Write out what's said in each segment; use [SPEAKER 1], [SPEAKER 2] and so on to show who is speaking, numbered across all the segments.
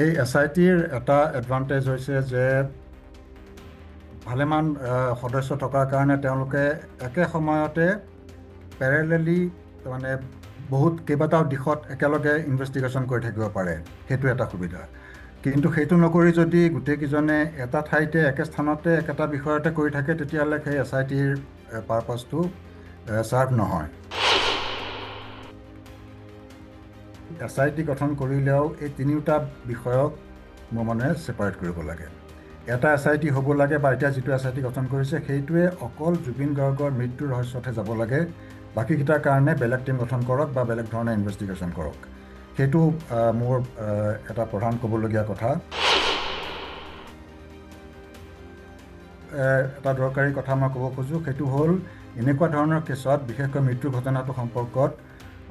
[SPEAKER 1] এই SITৰ এটা এডভান্টেজ হৈছে যে ভালেমান সদস্য থকাৰ কাৰণে তেওঁলোকে একে সময়তে পেৰেলেলি মানে বহুত কেইবাটাও দিশত একেলগে ইনভেষ্টিগেশ্যন কৰি থাকিব পাৰে, সেইটো এটা সুবিধা। কিন্তু সেইটো নকৰি যদি গোটেইকেইজনে এটা ঠাইতে একে স্থানতে একেটা বিষয়তে কৰি থাকে, তেতিয়াহ'লে সেই SITৰ পাৰপাছটো চাৰ্ভ নহয়। SIT গঠন কৰিলেও এই তিনিওটা বিষয়ক মোৰ মনে ছেপাৰেট কৰিব লাগে। এটা SIT হ'ব লাগে, বা এতিয়া যিটো SIT গঠন কৰিছে সেইটোৱে অকল জুবিন গাৰ্গৰ মৃত্যুৰ ৰহস্যতহে যাব লাগে, বাকীকেইটাৰ কাৰণে বেলেগ টিম গঠন কৰক বা বেলেগ ধৰণে ইনভেষ্টিগেশ্যন কৰক। সেইটো মোৰ এটা প্ৰধান ক'বলগীয়া কথা। এটা দৰকাৰী কথা মই ক'ব খোজোঁ, সেইটো হ'ল এনেকুৱা ধৰণৰ কেছত, বিশেষকৈ মৃত্যুৰ ঘটনাটো সম্পৰ্কত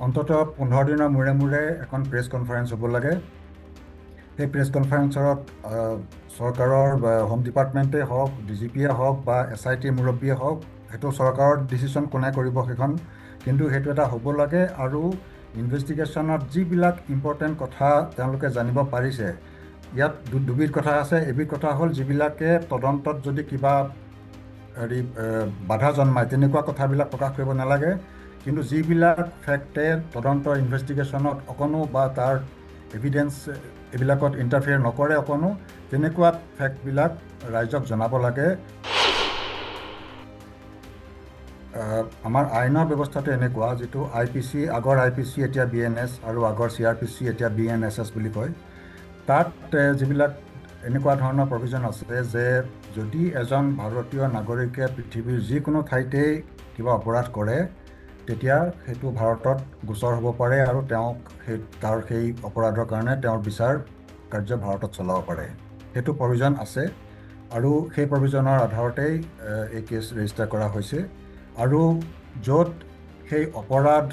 [SPEAKER 1] অন্ততঃ 15 দিনৰ মূৰে মূৰে এখন প্ৰেছ কনফাৰেন্স হ'ব লাগে। সেই প্ৰেছ কনফাৰেন্সত চৰকাৰৰ হোম ডিপাৰ্টমেণ্টেই হওক, DGPয়ে হওক বা SITৰ মুৰব্বীয়ে হওক, সেইটো চৰকাৰৰ ডিচিশ্যন কোনে কৰিব সেইখন, কিন্তু সেইটো এটা হ'ব লাগে। আৰু ইনভেষ্টিগেশ্যনত যিবিলাক ইম্পৰ্টেণ্ট কথা তেওঁলোকে জানিব পাৰিছে, ইয়াত দুবিধ কথা আছে। এবিধ কথা হ'ল যিবিলাকে তদন্তত যদি কিবা বাধা জন্মায়, তেনেকুৱা কথাবিলাক প্ৰকাশ কৰিব নালাগে। কিন্তু যিবিলাক ফেক্টে তদন্ত ইনভেষ্টিগেশ্যনত অকণো বা তাৰ এভিডেন্স এইবিলাকত ইণ্টাৰফেয়াৰ নকৰে অকণো, তেনেকুৱা ফেক্টবিলাক ৰাইজক জনাব লাগে। আমাৰ আইনৰ ব্যৱস্থাটো এনেকুৱা, যিটো IPC, আগৰ IPC এতিয়া BNS আৰু আগৰ CRPC এতিয়া BNSS বুলি কয়, তাত যিবিলাক এনেকুৱা ধৰণৰ প্ৰভিজন আছে যে যদি এজন ভাৰতীয় নাগৰিকে পৃথিৱীৰ যিকোনো ঠাইতেই কিবা অপৰাধ কৰে, তেতিয়া সেইটো ভাৰতত গোচৰ হ'ব পাৰে আৰু তেওঁক তাৰ সেই অপৰাধৰ কাৰণে তেওঁৰ বিচাৰ কাৰ্য ভাৰতত চলাব পাৰে। সেইটো প্ৰভিজন আছে, আৰু সেই প্ৰভিজনৰ আধাৰতেই এই কেছ ৰেজিষ্টাৰ কৰা হৈছে। আৰু য'ত সেই অপৰাধ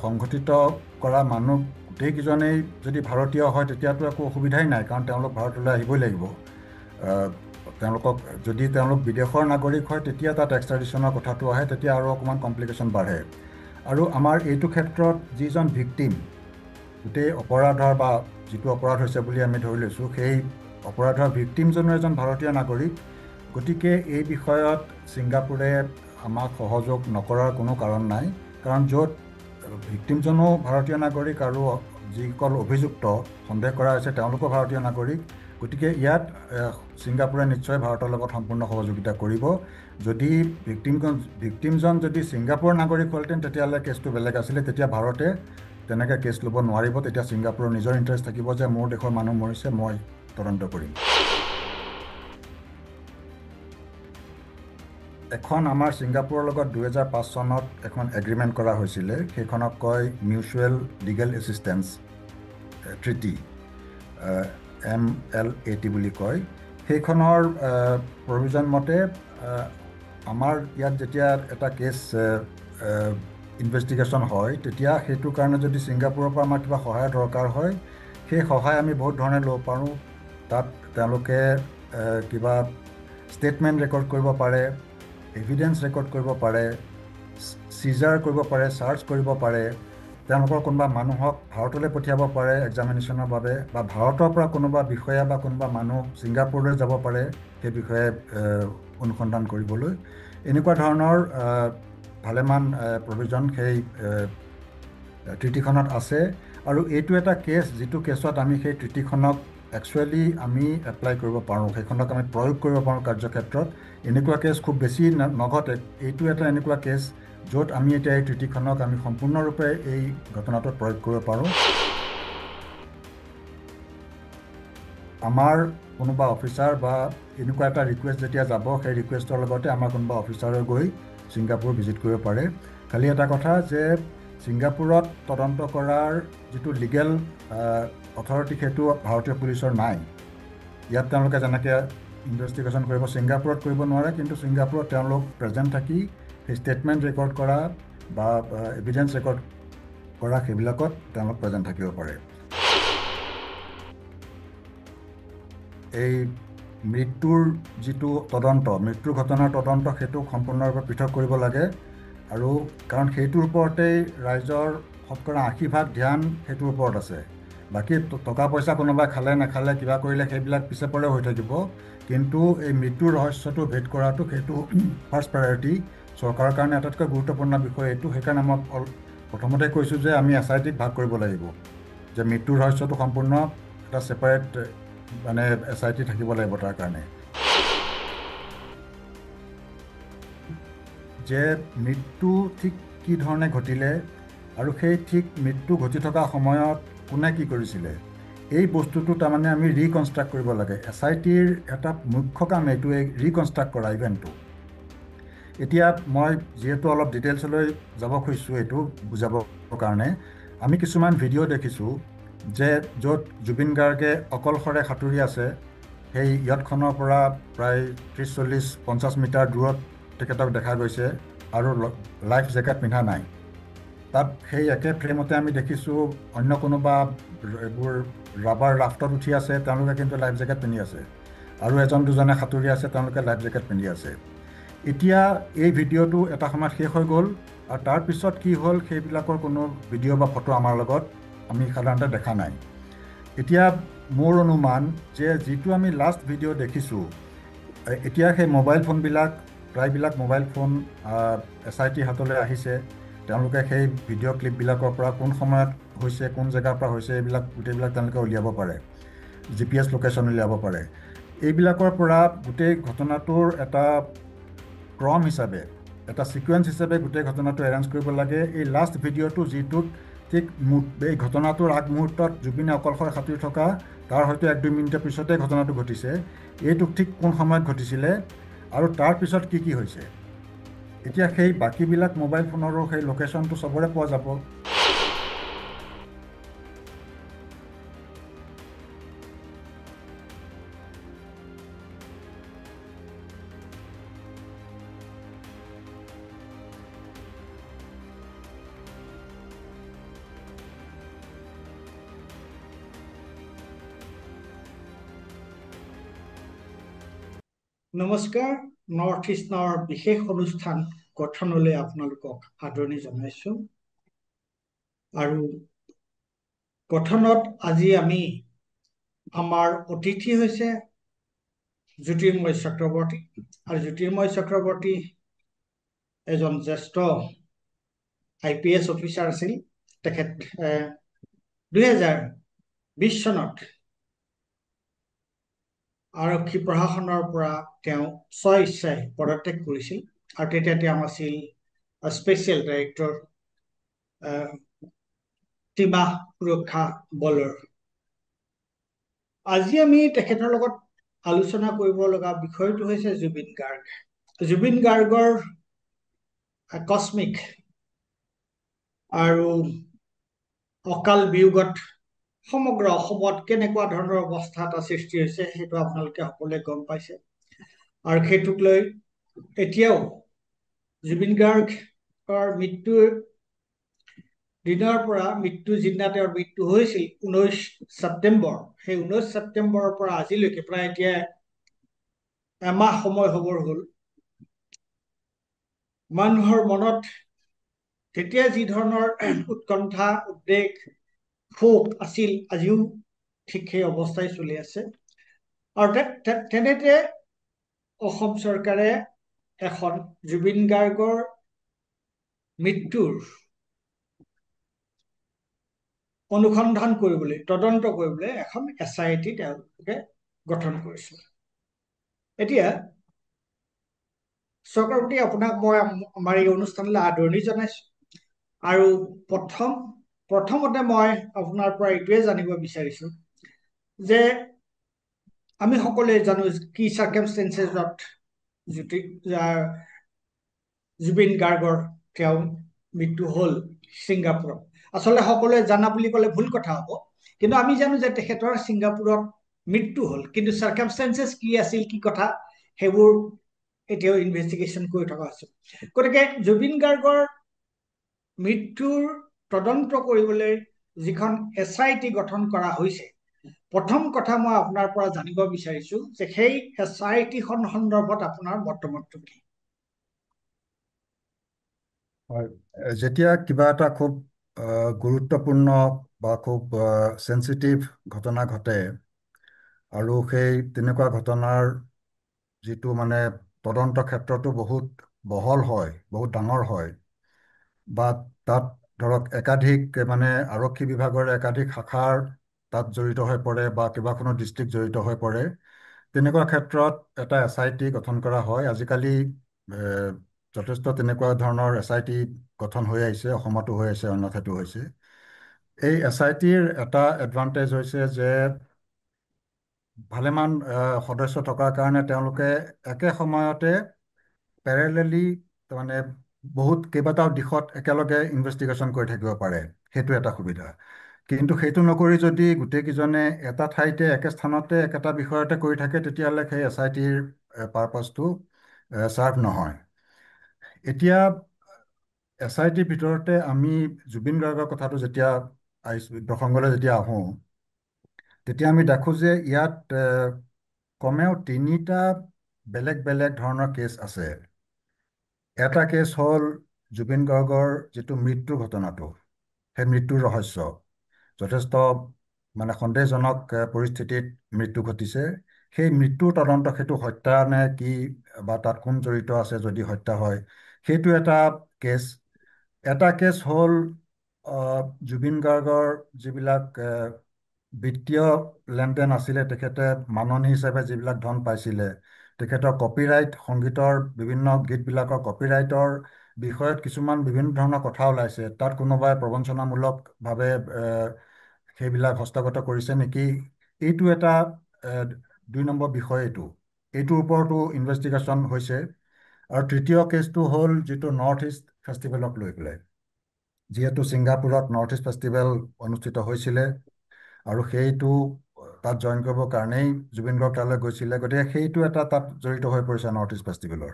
[SPEAKER 1] সংঘটিত কৰা মানুহ গোটেইকেইজনেই যদি ভাৰতীয় হয়, তেতিয়াতো একো অসুবিধাই নাই, কাৰণ তেওঁলোক ভাৰতলৈ আহিবই লাগিব। যদি তেওঁলোক বিদেশৰ নাগৰিক হয়, তেতিয়া তাত এক্সট্ৰাডিশ্যনৰ কথাটো আহে, তেতিয়া আৰু অকণমান কমপ্লিকেশ্যন বাঢ়ে। আৰু আমাৰ এইটো ক্ষেত্ৰত যিজন ভিক্টিম, গোটেই অপৰাধৰ বা যিটো অপৰাধ হৈছে বুলি আমি ধৰি লৈছোঁ, সেই অপৰাধৰ ভিক্টিমজনো এজন ভাৰতীয় নাগৰিক। গতিকে এই বিষয়ত ছিংগাপুৰে আমাক সহযোগ নকৰাৰ কোনো কাৰণ নাই, কাৰণ য'ত ভিক্টিমজনো ভাৰতীয় নাগৰিক আৰু যিসকল অভিযুক্ত সন্দেহ কৰা হৈছে তেওঁলোকো ভাৰতীয় নাগৰিক। গতিকে ইয়াত ছিংগাপুৰে নিশ্চয় ভাৰতৰ লগত সম্পূৰ্ণ সহযোগিতা কৰিব। যদি ভিক্টিমজন যদি ছিংগাপুৰৰ নাগৰিক হ'লহেঁতেন, তেতিয়াহ'লে কেছটো বেলেগ আছিলে। তেতিয়া ভাৰতে তেনেকৈ কেছ ল'ব নোৱাৰিব। তেতিয়া ছিংগাপুৰৰ নিজৰ ইণ্টাৰেষ্ট থাকিব যে মোৰ দেশৰ মানুহ মৰিছে, মই তদন্ত কৰিম। এখন আমাৰ ছিংগাপুৰৰ লগত 2005 চনত এখন এগ্ৰিমেণ্ট কৰা হৈছিলে, সেইখনক কয় mutual legal assistance treaty, MLAT বুলি কয়। সেইখনৰ প্ৰভিজন মতে আমাৰ ইয়াত যেতিয়া এটা কেছ ইনভেষ্টিগেশ্যন হয়, তেতিয়া সেইটোৰ কাৰণে যদি ছিংগাপুৰৰ পৰা আমাৰ কিবা সহায়ৰ দৰকাৰ হয়, সেই সহায় আমি বহুত ধৰণে ল'ব পাৰোঁ। তাত তেওঁলোকে কিবা ষ্টেটমেণ্ট ৰেকৰ্ড কৰিব পাৰে, এভিডেন্স ৰেকৰ্ড কৰিব পাৰে, চিজাৰ কৰিব পাৰে, চাৰ্চ কৰিব পাৰে, তেওঁলোকৰ কোনোবা মানুহক ভাৰতলৈ পঠিয়াব পাৰে এক্সামিনেশ্যনৰ বাবে, বা ভাৰতৰ পৰা কোনোবা বিষয়া বা কোনোবা মানুহ ছিংগাপুৰলৈ যাব পাৰে সেই বিষয়ে অনুসন্ধান কৰিবলৈ। এনেকুৱা ধৰণৰ ভালেমান প্ৰভিজন সেই ট্ৰিটিখনত আছে। আৰু এইটো এটা কেছ, যিটো কেছত আমি সেই ট্ৰিটিখনক একচুৱেলি আমি এপ্লাই কৰিব পাৰোঁ, সেইখনক আমি প্ৰয়োগ কৰিব পাৰোঁ কাৰ্যক্ষেত্ৰত। এনেকুৱা কেছ খুব বেছি নঘটে। এইটো এটা এনেকুৱা কেছ য'ত আমি এতিয়া এই ট্ৰিটিখনক আমি সম্পূৰ্ণৰূপে এই ঘটনাটোত প্ৰয়োগ কৰিব পাৰোঁ। আমাৰ কোনোবা অফিচাৰ বা এনেকুৱা এটা ৰিকুৱেষ্ট যেতিয়া যাব, সেই ৰিকুৱেষ্টৰ লগতে আমাৰ কোনোবা অফিচাৰে গৈ ছিংগাপুৰ ভিজিট কৰিব পাৰে। খালি এটা কথা যে ছিংগাপুৰত তদন্ত কৰাৰ যিটো লিগেল অথৰিটি, সেইটো ভাৰতীয় পুলিচৰ নাই। ইয়াত তেওঁলোকে যেনেকৈ ইনভেষ্টিগেশ্যন কৰিব, ছিংগাপুৰত কৰিব নোৱাৰে, কিন্তু ছিংগাপুৰত তেওঁলোক প্ৰেজেণ্ট থাকি সেই ষ্টেটমেণ্ট ৰেকৰ্ড কৰা বা এভিডেন্স ৰেকৰ্ড কৰা সেইবিলাকত তেওঁলোক প্ৰেজেণ্ট থাকিব পাৰে। এই মৃত্যুৰ যিটো তদন্ত, মৃত্যুৰ ঘটনাৰ তদন্ত, সেইটো সম্পূৰ্ণৰূপে পৃথক কৰিব লাগে। কাৰণ সেইটোৰ ওপৰতেই ৰাইজৰ শতকৰা 80% ধ্যান সেইটোৰ ওপৰত আছে। বাকী টকা পইচা কোনোবাই খালে নাখালে কিবা কৰিলে সেইবিলাক পিছে পৰে হৈ থাকিব, কিন্তু এই মৃত্যুৰ ৰহস্যটো ভেদ কৰাটো সেইটো ফাৰ্ষ্ট প্ৰায়ৰিটি। চৰকাৰৰ কাৰণে আটাইতকৈ গুৰুত্বপূৰ্ণ বিষয় এইটো। সেইকাৰণে মই প্ৰথমতে কৈছোঁ যে আমি SITক ভাগ কৰিব লাগিব, যে মৃত্যুৰ ৰহস্যটো সম্পূৰ্ণ এটা ছেপাৰেট মানে SIT থাকিব লাগিব তাৰ কাৰণে। যে মৃত্যু ঠিক কি ধৰণে ঘটিলে আৰু সেই ঠিক মৃত্যু ঘটি থকা সময়ত কোনে কি কৰিছিলে, এই বস্তুটো তাৰমানে আমি ৰিকনষ্ট্ৰাক্ট কৰিব লাগে। SITৰ এটা মুখ্য কাম এইটো, ৰিকনষ্ট্ৰাক্ট কৰা ইভেণ্টটো। এতিয়া মই যিহেতু অলপ ডিটেইলছলৈ যাব খুজিছোঁ এইটো বুজাবৰ কাৰণে, আমি কিছুমান ভিডিঅ' দেখিছোঁ যে য'ত জুবিন গাৰ্গে অকলশৰে সাঁতুৰি আছে, সেই য়টখনৰ পৰা প্ৰায় 30-40-50 মিটাৰ দূৰত তেখেতক দেখা গৈছে আৰু লাইফ জেকেট পিন্ধা নাই। তাত সেই একে ফ্ৰেমতে আমি দেখিছোঁ অন্য কোনোবা এইবোৰ ৰাবাৰ ৰাফ্টত উঠি আছে, তেওঁলোকে কিন্তু লাইফ জেকেট পিন্ধি আছে, আৰু এজন দুজনে সাঁতুৰি আছে, তেওঁলোকে লাইফ জেকেট পিন্ধি আছে। এতিয়া এই ভিডিঅ'টো এটা সময়ত শেষ হৈ গ'ল, আৰু তাৰপিছত কি হ'ল সেইবিলাকৰ কোনো ভিডিঅ' বা ফটো আমাৰ লগত আমি সাধাৰণতে দেখা নাই। এতিয়া মোৰ অনুমান যে যিটো আমি লাষ্ট ভিডিঅ' দেখিছোঁ, এতিয়া সেই মোবাইল ফোনবিলাক প্ৰায়বিলাক মোবাইল ফোন SIT হাতলৈ আহিছে। তেওঁলোকে সেই ভিডিঅ' ক্লিপবিলাকৰ পৰা কোন সময়ত হৈছে, কোন জেগাৰ পৰা হৈছে, এইবিলাক গোটেইবিলাক তেওঁলোকে উলিয়াব পাৰে, GPS লোকেশ্যন উলিয়াব পাৰে। এইবিলাকৰ পৰা গোটেই ঘটনাটোৰ এটা ক্ৰম হিচাপে, এটা ছিকুৱেঞ্চ হিচাপে গোটেই ঘটনাটো এৰেঞ্জ কৰিব লাগে। এই লাষ্ট ভিডিঅ'টো যিটোত ঠিক এই ঘটনাটোৰ আগমুহূৰ্তত জুবিনে অকলশৰে সাঁতুৰি থকা, তাৰ হয়তো 1-2 মিনিটৰ পিছতে ঘটনাটো ঘটিছে, এইটো ঠিক কোন সময়ত ঘটিছিলে আৰু তাৰপিছত কি কি হৈছে। এতিয়া সেই বাকীবিলাক মোবাইল ফোনৰো সেই লোকেশ্যনটো চবৰে পোৱা যাব।
[SPEAKER 2] নমস্কাৰ, নৰ্থ ইষ্টৰ বিশেষ অনুষ্ঠান গঠনলৈ আপোনালোকক আদৰণি জনাইছো। আৰু গঠনত আজি আমি আমাৰ অতিথি হৈছে জ্যোতিৰ্ময় চক্ৰৱৰ্তী, আৰু জ্যোতিৰ্ময় চক্ৰৱৰ্তী এজন জ্যেষ্ঠ IPS অফিচাৰ আছিল। তেখেত 2020 চনত আৰক্ষী প্ৰশাসনৰ পৰা তেওঁ স্বইচ্ছাই পদত্যাগ কৰিছিল, আৰু তেতিয়া তেওঁ আছিল স্পেচিয়েল ডাইৰেক্টৰ সীমা সুৰক্ষা বলৰ। আজি আমি তেখেতৰ লগত আলোচনা কৰিব লগা বিষয়টো হৈছে জুবিন গাৰ্গ। জুবিন গাৰ্গৰ আকস্মিক আৰু অকাল বিয়োগত সমগ্ৰ অসমত কেনেকুৱা ধৰণৰ অৱস্থা এটা সৃষ্টি হৈছে সেইটো আপোনালোকে সকলোৱে গম পাইছে। আৰু সেইটোক লৈ এতিয়াও জুবিন গাৰ্গৰ মৃত্যুৰ দিনৰ পৰা যিদিনা তেওঁৰ মৃত্যু হৈছিল 19 ছেপ্টেম্বৰ, সেই 19 ছেপ্টেম্বৰৰ পৰা আজিলৈকে প্ৰায় এতিয়া এমাহ সময় হ'বৰ হ'ল। মানুহৰ মনত তেতিয়া যি ধৰণৰ উৎকণ্ঠা, উদ্বেগ, শোক আছিল, আজিও ঠিক সেই অৱস্থাই চলি আছে। আৰু তেনেতে অসম চৰকাৰে এখন জুবিন গাৰ্গৰ মৃত্যুৰ অনুসন্ধান কৰিবলৈ, তদন্ত কৰিবলৈ এখন SIT তেওঁলোকে গঠন কৰিছিল। এতিয়া চক্ৰৱৰ্তী, আপোনাক মই আমাৰ এই অনুষ্ঠানলৈ আদৰণি জনাইছো। আৰু প্ৰথমতে মই আপোনাৰ পৰা এইটোৱে জানিব বিচাৰিছো যে আমি সকলোৱে জানো কি চাৰ্কামষ্টেঞ্চেছত জুবিন গাৰ্গৰ তেওঁ মৃত্যু হ'ল ছিংগাপুৰত। আচলতে সকলোৱে জানা বুলি ক'লে ভুল কথা হ'ব, কিন্তু আমি জানো যে তেখেতৰ ছিংগাপুৰত মৃত্যু হ'ল, কিন্তু চাৰ্কামষ্টেঞ্চেছ কি আছিল, কি কথা, সেইবোৰ এতিয়াও ইনভেষ্টিগেশ্যন কৰি থকা হৈছে। গতিকে জুবিন গাৰ্গৰ মৃত্যুৰ তদন্ত কৰিবলৈ যিখন SIT গঠন কৰা হৈছে, প্ৰথম কথা মই আপোনাৰ পৰা জানিব বিচাৰিছো যে সেই SITখন সন্দৰ্ভত আপোনাৰ মতামতটো কি?
[SPEAKER 1] হয়, যেতিয়া কিবা এটা খুব গুৰুত্বপূৰ্ণ বা খুব চেঞ্চিটিভ ঘটনা ঘটে আৰু সেই তেনেকুৱা ঘটনাৰ যিটো মানে তদন্ত ক্ষেত্ৰতো বহুত বহল হয়, বহুত ডাঙৰ হয়, বা তাত ধৰক একাধিক মানে আৰক্ষী বিভাগৰ একাধিক শাখাৰ তাত জড়িত হৈ পৰে বা কেইবাখনো ডিষ্ট্ৰিক্ট জড়িত হৈ পৰে, তেনেকুৱা ক্ষেত্ৰত এটা SIT গঠন কৰা হয়। আজিকালি যথেষ্ট তেনেকুৱা ধৰণৰ SIT গঠন হৈ আহিছে, অসমতো হৈ আছে, অন্য ঠাইতো হৈছে। এই SITৰ এটা এডভান্টেজ হৈছে যে ভালেমান সদস্য থকাৰ কাৰণে তেওঁলোকে একে সময়তে পেৰেলেলি তাৰমানে বহুত কেইবাটাও দিশত একেলগে ইনভেষ্টিগেশ্যন কৰি থাকিব পাৰে। সেইটো এটা সুবিধা। কিন্তু সেইটো নকৰি যদি গোটেইকেইজনে এটা ঠাইতে একে স্থানতে একেটা বিষয়তে কৰি থাকে, তেতিয়াহ'লে সেই SITৰ পাৰপাছটো ছাৰ্ভ নহয়। এতিয়া SITৰ ভিতৰতে আমি জুবিন গাৰ্গৰ কথাটো যেতিয়া প্ৰসংগলৈ যেতিয়া আহোঁ, তেতিয়া আমি দেখোঁ যে ইয়াত কমেও তিনিটা বেলেগ বেলেগ ধৰণৰ কেছ আছে। এটা কেছ হ'ল জুবিন গাৰ্গৰ যিটো মৃত্যুৰ ঘটনাটো, সেই মৃত্যুৰ ৰহস্য। যথেষ্ট মানে সন্দেহজনক পৰিস্থিতিত মৃত্যু ঘটিছে। সেই মৃত্যুৰ তদন্ত, সেইটো হত্যা নে কি, বা তাত কোন জড়িত আছে যদি হত্যা হয়, সেইটো এটা কেছ। এটা কেছ হ'ল জুবিন গাৰ্গৰ যিবিলাক বিত্তীয় লেনদেন আছিলে, তেখেতে মাননি হিচাপে যিবিলাক ধন পাইছিলে, তেখেতৰ কপিৰাইট, সংগীতৰ বিভিন্ন গীতবিলাকৰ কপিৰাইটৰ বিষয়ত কিছুমান বিভিন্ন ধৰণৰ কথা ওলাইছে। তাত কোনোবাই প্ৰবঞ্চনামূলকভাৱে সেইবিলাক হস্তগত কৰিছে নেকি, এইটো এটা 2 নম্বৰ বিষয়। এইটোৰ ওপৰতো ইনভেষ্টিগেশ্যন হৈছে। আৰু তৃতীয় কেছটো হ'ল যিটো নৰ্থ ইষ্ট ফেষ্টিভেলক লৈ পেলাই। যিহেতু ছিংগাপুৰত নৰ্থ ইষ্ট ফেষ্টিভেল অনুষ্ঠিত হৈছিলে আৰু সেইটো তাত জইন কৰিবৰ কাৰণেই জুবিন গাৰ্গ তালৈ গৈছিলে, গতিকে সেইটো এটা তাত জড়িত হৈ পৰিছে নৰ্থ ইষ্ট ফেষ্টিভেলৰ।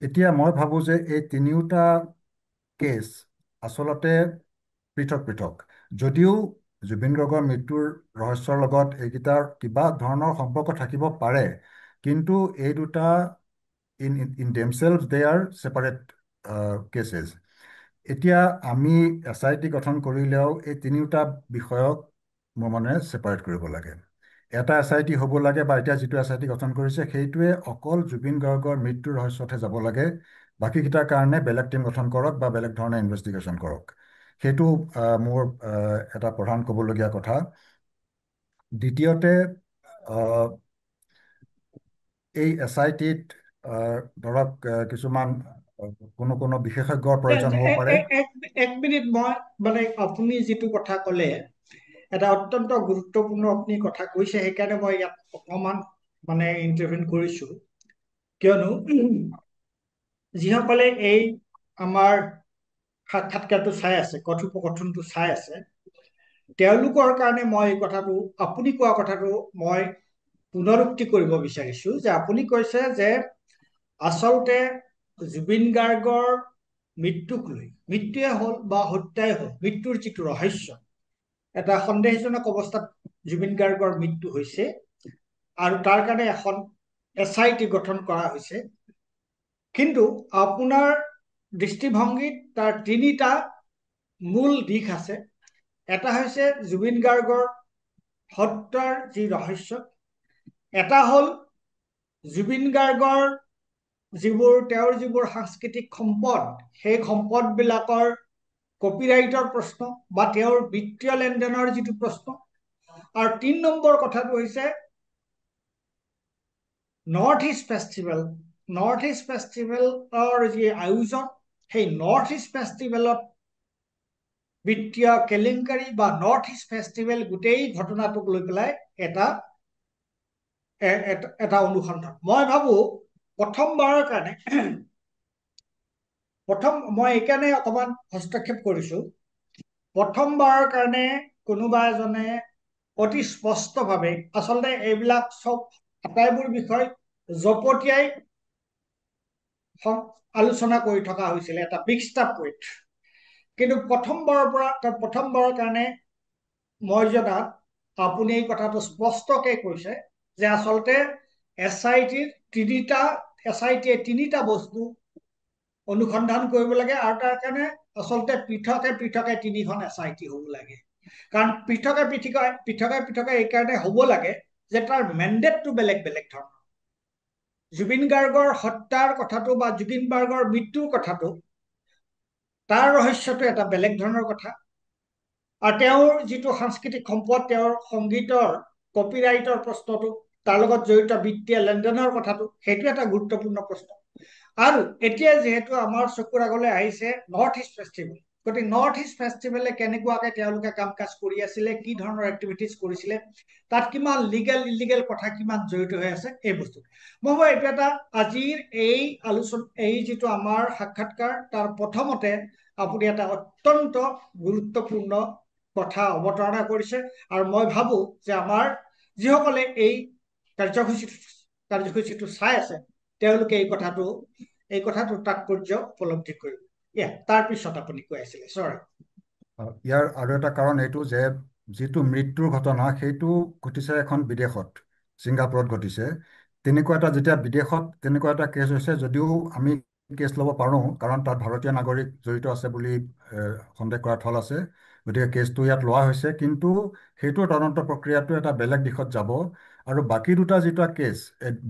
[SPEAKER 1] এতিয়া মই ভাবোঁ যে এই তিনিওটা কেছ আচলতে পৃথক পৃথক। যদিও জুবিন গাৰ্গৰ মৃত্যুৰ ৰহস্যৰ লগত এইকেইটাৰ কিবা ধৰণৰ সম্পৰ্ক থাকিব পাৰে, কিন্তু এই দুটা in themselves they are separate cases. এতিয়া আমি SIT গঠন কৰিলেও এই তিনিওটা বিষয়ক মোৰ মানে ছেপাৰেট কৰিব লাগে। এটা SIT হ'ব লাগে, বা এতিয়া যিটো SIT গঠন কৰিছে সেইটোৱে অকল জুবিন গাৰ্গৰ মৃত্যুৰ ৰহস্যতহে যাব লাগে। বাকীকেইটাৰ কাৰণে বেলেগ টিম গঠন কৰক বা বেলেগ ধৰণে ইনভেষ্টিগেশ্যন কৰক। সেইটো মোৰ এটা প্ৰধান ক'বলগীয়া কথা। দ্বিতীয়তে, আহ, এই SITত ধৰক কিছুমান কোনো কোনো বিশেষজ্ঞৰ প্ৰয়োজন হ'ব পাৰে।
[SPEAKER 2] এক মিনিট, মই মানে আপুনি যিটো কথা ক'লে এটা অত্যন্ত গুৰুত্বপূৰ্ণ আপুনি কথা কৈছে, সেইকাৰণে মই ইয়াত অকণমান মানে ইণ্টাৰভিউ কৰিছো। কিয়নো যিসকলে এই আমাৰ সাক্ষাৎকাৰটো চাই আছে, কথোপকথনটো চাই আছে, তেওঁলোকৰ কাৰণে মই এই কথাটো, আপুনি কোৱা কথাটো মই পুনৰুক্তি কৰিব বিচাৰিছো, যে আপুনি কৈছে যে আচলতে জুবিন গাৰ্গৰ মৃত্যুক লৈ, মৃত্যুৱে হ'ল বা হত্যাই হ'ল, মৃত্যুৰ যিটো ৰহস্য, এটা সন্দেহজনক অৱস্থাত জুবিন গাৰ্গৰ মৃত্যু হৈছে আৰু তাৰ কাৰণে এখন SIT গঠন কৰা হৈছে। কিন্তু আপোনাৰ দৃষ্টিভংগীত তাৰ তিনিটা মূল দিশ আছে। এটা হৈছে জুবিন গাৰ্গৰ হত্যাৰ যি ৰহস্য, এটা হ'ল জুবিন গাৰ্গৰ তেওঁৰ যিবোৰ সাংস্কৃতিক সম্পদ, সেই সম্পদবিলাকৰ কপিৰাইটৰ প্ৰশ্ন বা তেওঁৰ বিত্তীয় লেনদেনৰ যিটো প্ৰশ্ন। আৰু 3 নম্বৰ কথাটো হৈছে নৰ্থ ইষ্ট ফেষ্টিভেলৰ যি আয়োজন, সেই নৰ্থ ইষ্ট ফেষ্টিভেলত বিত্তীয় কেলেংকাৰী বা নৰ্থ ইষ্ট ফেষ্টিভেল গোটেই ঘটনাটোক লৈ পেলাই এটা অনুসন্ধান। মই ভাবো প্ৰথমবাৰৰ কাৰণে মই এইকাৰণে অকণমান হস্তক্ষেপ কৰিছো, প্ৰথমবাৰৰ কাৰণে কোনোবা এজনে অতি স্পষ্টভাৱে, আচলতে এইবিলাক চব আটাইবোৰ বিষয় জপতিয়াই আলোচনা কৰি থকা হৈছিলে এটা মিক্সড আপ ৱেট। কিন্তু প্ৰথমবাৰৰ কাৰণে মই জনাত আপুনি এই কথাটো স্পষ্টকে কৈছে যে আচলতে SITয়ে তিনিটা বস্তু অনুসন্ধান কৰিব লাগে, আৰু তাৰ কাৰণে আচলতে পৃথকে পৃথকে 3খন SIT হ'ব লাগে। কাৰণ পৃথকে এইকাৰণে হ'ব লাগে যে তাৰ মেণ্ডেটটো বেলেগ বেলেগ ধৰণৰ। জুবিন গাৰ্গৰ হত্যাৰ কথাটো বা জুবিন গাৰ্গৰ মৃত্যুৰ কথাটো, তাৰ ৰহস্যটো এটা বেলেগ ধৰণৰ কথা। আৰু তেওঁৰ যিটো সাংস্কৃতিক সম্পদ, তেওঁৰ সংগীতৰ কপিৰাইটৰ প্ৰশ্নটো, তাৰ লগত জড়িত বিত্তীয় লেনদেনৰ কথাটো, সেইটো এটা গুৰুত্বপূৰ্ণ প্ৰশ্ন। আৰু এতিয়া যিহেতু আমাৰ চকুৰ আগলৈ আহিছে নৰ্থ ইষ্ট ফেষ্টিভেল, গতিকে নৰ্থ ইষ্ট ফেষ্টিভেলে কেনেকুৱাকে তেওঁলোকে কাম কাজ কৰি আছিলে, কি ধৰণৰ এক্টিভিটিজ কৰিছিলে, তাত কিমান লিগেল ইলিগেল কথা কিমান জড়িত হৈ আছে, এই বস্তু মই ভাবো এইটো এটা আজিৰ এই এই যিটো আমাৰ সাক্ষাৎকাৰ, তাৰ প্ৰথমতে আপুনি এটা অত্যন্ত গুৰুত্বপূৰ্ণ কথা অৱতাৰণা কৰিছে। আৰু মই ভাবো যে আমাৰ যিসকলে এই কাৰ্যসূচীটো চাই আছে, তেওঁলোকে এই কথাটো তাৎপৰ্য উপলব্ধি কৰিব। তাৰপিছত আপুনি কৈ আছিলে, চৰি।
[SPEAKER 1] ইয়াৰ আৰু এটা কাৰণ এইটো যে যিটো মৃত্যুৰ ঘটনা সেইটো ঘটিছে এখন বিদেশত, ছিংগাপুৰত ঘটিছে। তেনেকুৱা এটা যেতিয়া বিদেশত তেনেকুৱা এটা কেছ হৈছে, যদিও আমি কেছ ল'ব পাৰোঁ কাৰণ তাত ভাৰতীয় নাগৰিক জড়িত আছে বুলি সন্দেহ কৰা থল আছে, গতিকে কেছটো ইয়াত লোৱা হৈছে। কিন্তু সেইটো তদন্ত প্ৰক্ৰিয়াটো এটা বেলেগ দিশত যাব। আৰু বাকী দুটা যিটো কেছ,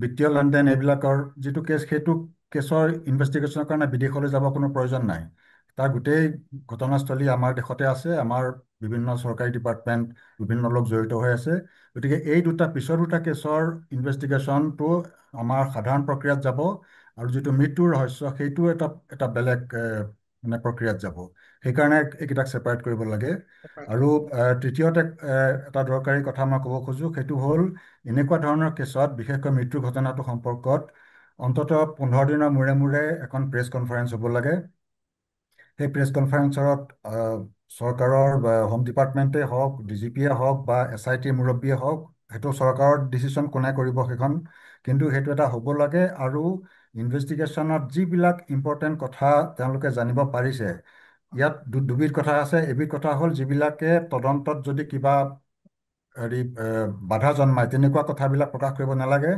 [SPEAKER 1] বিত্তীয় লেনদেন এইবিলাকৰ যিটো কেছ, সেইটো কেছৰ ইনভেষ্টিগেশ্যনৰ কাৰণে বিদেশলৈ যাব কোনো প্ৰয়োজন নাই। তাৰ গোটেই ঘটনাস্থলী আমাৰ দেশতে আছে, আমাৰ বিভিন্ন চৰকাৰী ডিপাৰ্টমেণ্ট, বিভিন্ন লোক জড়িত হৈ আছে। গতিকে এই পিছৰ দুটা কেছৰ ইনভেষ্টিগেশ্যনটো আমাৰ সাধাৰণ প্ৰক্ৰিয়াত যাব, আৰু যিটো মৃত্যুৰ ৰহস্য সেইটো এটা বেলেগ মানে প্ৰক্ৰিয়াত যাব। সেইকাৰণে এইকেইটাক ছেপাৰেট কৰিব লাগে। আৰু তৃতীয়তে এটা দৰকাৰী কথা মই ক'ব খোজোঁ, সেইটো হ'ল এনেকুৱা ধৰণৰ কেছত, বিশেষকৈ মৃত্যুৰ ঘটনাটো সম্পৰ্কত অন্ততঃ 15 দিনৰ মূৰে মূৰে এখন প্ৰেছ কনফাৰেন্স হ'ব লাগে। সেই প্ৰেছ কনফাৰেন্সত চৰকাৰৰ হোম ডিপাৰ্টমেণ্টেই হওক, DGPয়ে হওক বা SIT মুৰব্বীয়ে হওক, সেইটো চৰকাৰৰ ডিচিশ্যন কোনে কৰিব সেইখন, কিন্তু সেইটো এটা হ'ব লাগে। আৰু ইনভেষ্টিগেশ্যনত যিবিলাক ইম্পৰ্টেণ্ট কথা তেওঁলোকে জানিব পাৰিছে, ইয়াত দুবিধ কথা আছে। এবিধ কথা হ'ল যিবিলাকে তদন্তত যদি কিবা হেৰি বাধা জন্মায়, তেনেকুৱা কথাবিলাক প্ৰকাশ কৰিব নালাগে।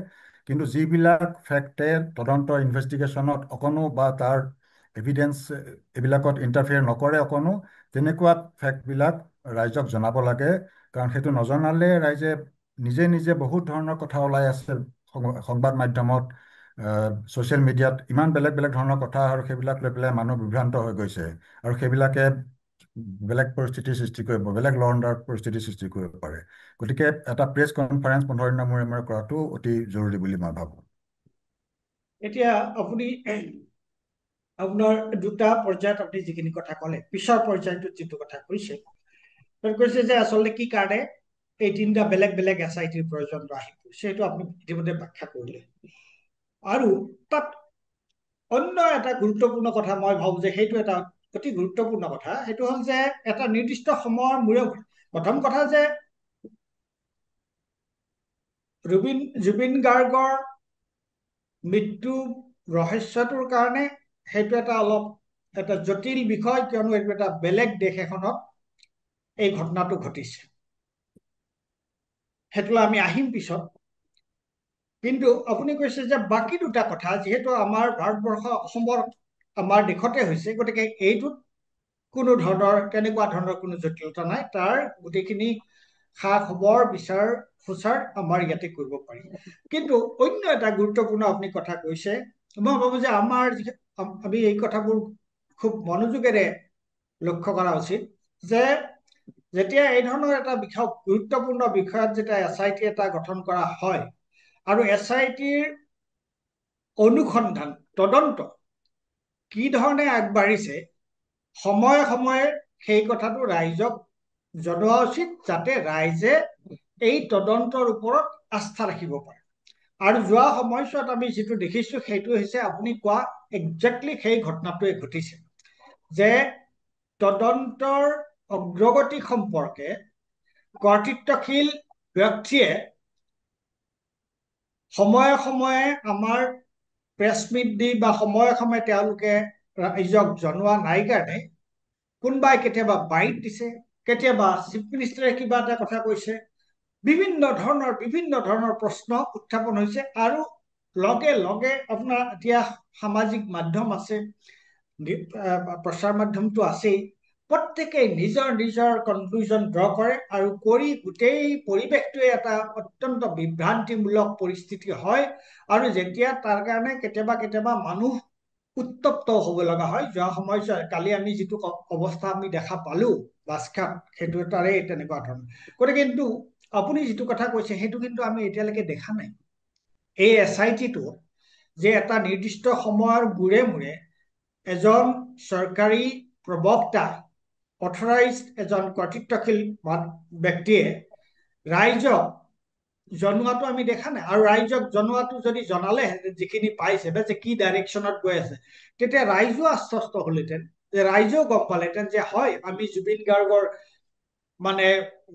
[SPEAKER 1] কিন্তু যিবিলাক ফেক্টে তদন্ত ইনভেষ্টিগেশ্যনত অকণো বা তাৰ এভিডেন্স এইবিলাকত ইণ্টাৰফেয়াৰ নকৰে অকণো, তেনেকুৱা ফেক্টবিলাক ৰাইজক জনাব লাগে। কাৰণ সেইটো নজনালে ৰাইজে নিজে নিজে বহুত ধৰণৰ কথা ওলাই আছে সংবাদ মাধ্যমত, ছ'চিয়েল মিডিয়াত, ইমান বেলেগ বেলেগ ধৰণৰ কথা, আৰু সেইবিলাক লৈ পেলাই মানুহ বিভ্ৰান্ত হৈ গৈছে। আৰু সেইবিলাকে বেলেগ পৰিস্থিতিৰ সৃষ্টি কৰিব, বেলেগ ল এণ্ড অৰ্ডাৰ পৰিস্থিতিৰ সৃষ্টি কৰিব পাৰে। গতিকে এটা প্ৰেছ কনফাৰেন্স 15 দিনৰ মূৰে মূৰে কৰাটো অতি জৰুৰী বুলি মই ভাবোঁ।
[SPEAKER 2] এতিয়া আপুনি আপোনাৰ দুটা পৰ্যায়ত আপুনি যিখিনি কথা ক'লে, পিছৰ পৰ্যায়টোত যিটো কথা কৈছে যে আচলতে কি কাৰণে এই তিনিটা বেলেগ বেলেগ SITৰ প্ৰয়োজন আহি পৰিছে, সেইটো আপুনি ইতিমধ্যে ব্যাখ্যা কৰিলে। আৰু তাত অন্য এটা গুৰুত্বপূৰ্ণ কথা মই ভাবোঁ যে সেইটো এটা অতি গুৰুত্বপূৰ্ণ কথা, সেইটো হ'ল যে এটা নিৰ্দিষ্ট সময়ৰ মূৰে মূৰে, প্ৰথম কথা যে জুবিন গাৰ্গৰ মৃত্যু ৰহস্যটোৰ কাৰণে সেইটো এটা জটিল বিষয়, কিয়নো এইটো এটা বেলেগ দেশ এখনত এই ঘটনাটো ঘটিছে। সেইটো আমি আহিম পিছত। কিন্তু আপুনি কৈছে যে বাকী দুটা কথা, যিহেতু আমাৰ ভাৰতবৰ্ষ, অসমৰ, আমাৰ দেশতে হৈছে, গতিকে এইটোত কোনো ধৰণৰ তেনেকুৱা ধৰণৰ কোনো জটিলতা নাই। তাৰ গোটেইখিনি খা খবৰ বিচাৰ খোচাৰ আমাৰ ইয়াতে কৰিব পাৰি। কিন্তু অন্য এটা গুৰুত্বপূৰ্ণ আপুনি কথা কৈছে, মই ভাবো যে আমি এই কথাবোৰ খুব মনোযোগেৰে লক্ষ্য কৰা উচিত, যে যেতিয়া এই ধৰণৰ এটা গুৰুত্বপূৰ্ণ বিষয়ত যেতিয়া SIT এটা গঠন কৰা হয়, আৰু SITৰ অনুসন্ধান তদন্ত কি ধৰণে আগবাঢ়িছে, সময়ে সময়ে সেই কথাটো ৰাইজক জনোৱা উচিত, যাতে ৰাইজে এই তদন্তৰ ওপৰত আস্থা ৰাখিব পাৰে। আৰু যোৱা সময়ছোৱাত আমি যিটো দেখিছো, সেইটো হৈছে আপুনি কোৱা একজেক্টলি সেই ঘটনাটোৱে ঘটিছে, যে তদন্তৰ অগ্ৰগতি সম্পৰ্কে কৰ্তৃত্বশীল ব্যক্তিয়ে সময়ে সময়ে আমাৰ প্ৰেছ মিট দি বা সময়ে সময়ে তেওঁলোকে ৰাইজক জনোৱা নাই কাৰণে কোনোবাই কেতিয়াবা বাইট দিছে, কেতিয়াবা চিফ মিনিষ্টাৰে কিবা এটা কথা কৈছে, বিভিন্ন ধৰণৰ প্ৰশ্ন উত্থাপন হৈছে। আৰু লগে লগে আপোনাৰ এতিয়া সামাজিক মাধ্যম আছে, প্ৰচাৰ মাধ্যমটো আছেই, প্ৰত্যেকেই নিজৰ নিজৰ কনক্লুজন ড্ৰ কৰে আৰু কৰি গোটেই পৰিৱেশটোৱে এটা অত্যন্ত বিভ্ৰান্তিমূলক পৰিস্থিতি হয়। আৰু যেতিয়া তাৰ কাৰণে কেতিয়াবা কেতিয়াবা মানুহ উত্তপ্ত হ'ব লগা হয়। যোৱা সময় কালি আমি যিটো অৱস্থা আমি দেখা পালো বাছখাত, সেইটো তাৰে তেনেকুৱা ধৰণৰ। গতিকে কিন্তু আপুনি যিটো কথা কৈছে সেইটো কিন্তু আমি এতিয়ালৈকে দেখা নাই। এই SIT-টো যে এটা নিৰ্দিষ্ট সময়ৰ মূৰে মূৰে এজন চৰকাৰী প্ৰবক্তা, অথৰাইজ এজন কৰ্তৃত্বশীল ব্যক্তিয়ে ৰাইজক জনোৱাটো আমি দেখা নাই। আৰু ৰাইজক জনোৱাটো যদি জনালেহেঁতেন, যিখিনি পাইছে যে কি ডাইৰেকশ্যনত গৈ আছে, তেতিয়া ৰাইজো আশ্বস্ত হলহেঁতেন, যে ৰাইজেও গম পালেহেঁতেন যে হয় আমি জুবিন গাৰ্গৰ মানে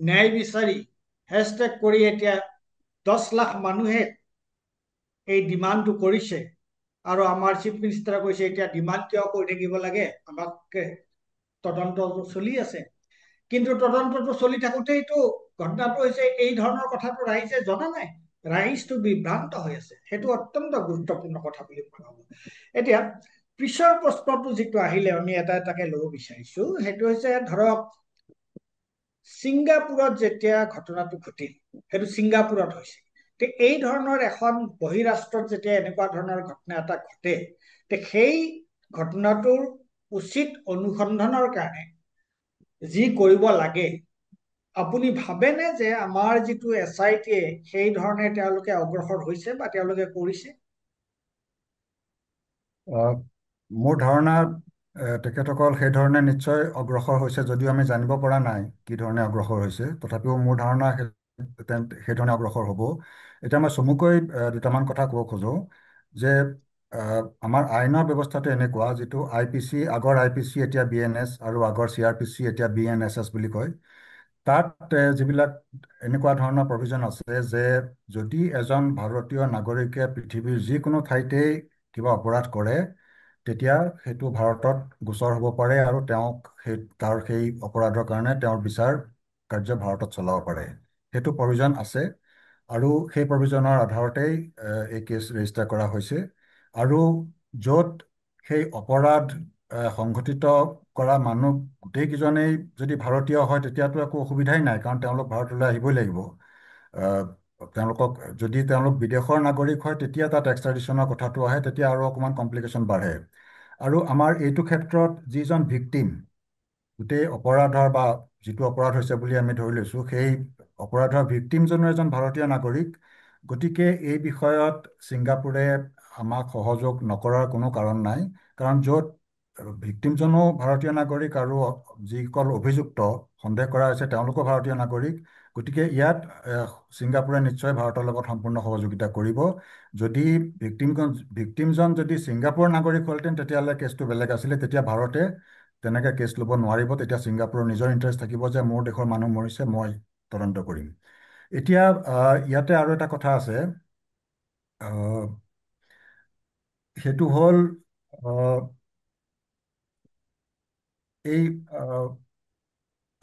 [SPEAKER 2] ন্যায় বিচাৰি হেচটেগ কৰি এতিয়া 10 লাখ মানুহে এই ডিমাণ্ডটো কৰিছে। আৰু আমাৰ চিফ মিনিষ্টাৰে কৈছে এতিয়া ডিমাণ্ড কিয় কৰি থাকিব লাগে, আমাক তদন্তটো চলি আছে। কিন্তু তদন্তটো চলি থাকোঁতেইতো ঘটনাটো হৈছে এই ধৰণৰ কথাটো ৰাইজে জনা নাই, ৰাইজটো বিভ্ৰান্ত হৈ আছে। সেইটো অত্যন্ত গুৰুত্বপূৰ্ণ কথা বুলি মই ভাবো। এতিয়া পিছৰ প্ৰশ্নটো যিটো আহিলে আমি এটা এটাকে ল'ব বিচাৰিছো, সেইটো হৈছে ধৰক ছিংগাপুৰত যেতিয়া ঘটনাটো ঘটিল, সেইটো ছিংগাপুৰত হৈছে। এই ধৰণৰ এখন বহিৰাষ্ট্ৰত যেতিয়া এনেকুৱা ধৰণৰ ঘটনা এটা ঘটে, সেই ঘটনাটোৰ উচিত অনুসন্ধানৰ কাৰণে যি কৰিব লাগে, আপুনি ভাবেনে যে আমাৰ যিটো SIT-য়ে সেই ধৰণে তেওঁলোকে অগ্ৰসৰ হৈছে বা তেওঁলোকে কৰিছে?
[SPEAKER 1] মোৰ ধাৰণা তেখেতসকল সেই ধৰণে নিশ্চয় অগ্ৰসৰ হৈছে, যদিও আমি জানিব পৰা নাই কি ধৰণে অগ্ৰসৰ হৈছে। তথাপিও মোৰ ধাৰণা সেই ধৰণে অগ্ৰসৰ হ'ব। এতিয়া মই চমুকৈ দুটামান কথা ক'ব খোজো যে আমাৰ আইনৰ ব্যৱস্থাটো এনেকুৱা, যিটো IPC, আগৰ IPC এতিয়া BNS আৰু আগৰ CRPC এতিয়া BNSS বুলি কয়। তাত যিবিলাক এনেকুৱা ধৰণৰ প্ৰভিজন আছে যে যদি এজন ভাৰতীয় নাগৰিকে পৃথিৱীৰ যিকোনো ঠাইতেই কিবা অপৰাধ কৰে, তেতিয়া সেইটো ভাৰতত গোচৰ হ'ব পাৰে আৰু তেওঁক সেই অপৰাধৰ কাৰণে তেওঁৰ বিচাৰ কাৰ্য ভাৰতত চলাব পাৰে। সেইটো প্ৰভিজন আছে আৰু সেই প্ৰভিজনৰ আধাৰতেই এই কেছ ৰেজিষ্টাৰ কৰা হৈছে। আৰু য'ত সেই অপৰাধ সংঘটিত কৰা মানুহ গোটেইকেইজনেই যদি ভাৰতীয় হয়, তেতিয়াতো একো অসুবিধাই নাই, কাৰণ তেওঁলোক ভাৰতলৈ আহিবই লাগিব। তেওঁলোকক যদি তেওঁলোক বিদেশৰ নাগৰিক হয়, তেতিয়া তাত এক্সট্ৰাডিশ্যনৰ কথাটো আহে, তেতিয়া আৰু অকণমান কমপ্লিকেশ্যন বাঢ়ে। আৰু আমাৰ এইটো ক্ষেত্ৰত যিজন ভিকটিম, গোটেই অপৰাধৰ বা যিটো অপৰাধ হৈছে বুলি আমি ধৰি লৈছোঁ, সেই অপৰাধৰ ভিকটিমজনো এজন ভাৰতীয় নাগৰিক। গতিকে এই বিষয়ত ছিংগাপুৰে আমাক সহযোগ নকৰাৰ কোনো কাৰণ নাই, কাৰণ য'ত ভিকটিমজনো ভাৰতীয় নাগৰিক আৰু যিসকল অভিযুক্ত সন্দেহ কৰা হৈছে তেওঁলোকো ভাৰতীয় নাগৰিক। গতিকে ইয়াত ছিংগাপুৰে নিশ্চয় ভাৰতৰ লগত সম্পূৰ্ণ সহযোগিতা কৰিব। যদি ভিকটিমজন যদি ছিংগাপুৰৰ নাগৰিক হ'লহেঁতেন, তেতিয়াহ'লে কেছটো বেলেগ আছিলে। তেতিয়া ভাৰতে তেনেকৈ কেছ ল'ব নোৱাৰিব। তেতিয়া ছিংগাপুৰৰ নিজৰ ইণ্টাৰেষ্ট থাকিব যে মোৰ দেশৰ মানুহ মৰিছে, মই তদন্ত কৰিম। এতিয়া ইয়াতে আৰু এটা কথা আছে, সেইটো হ'ল এই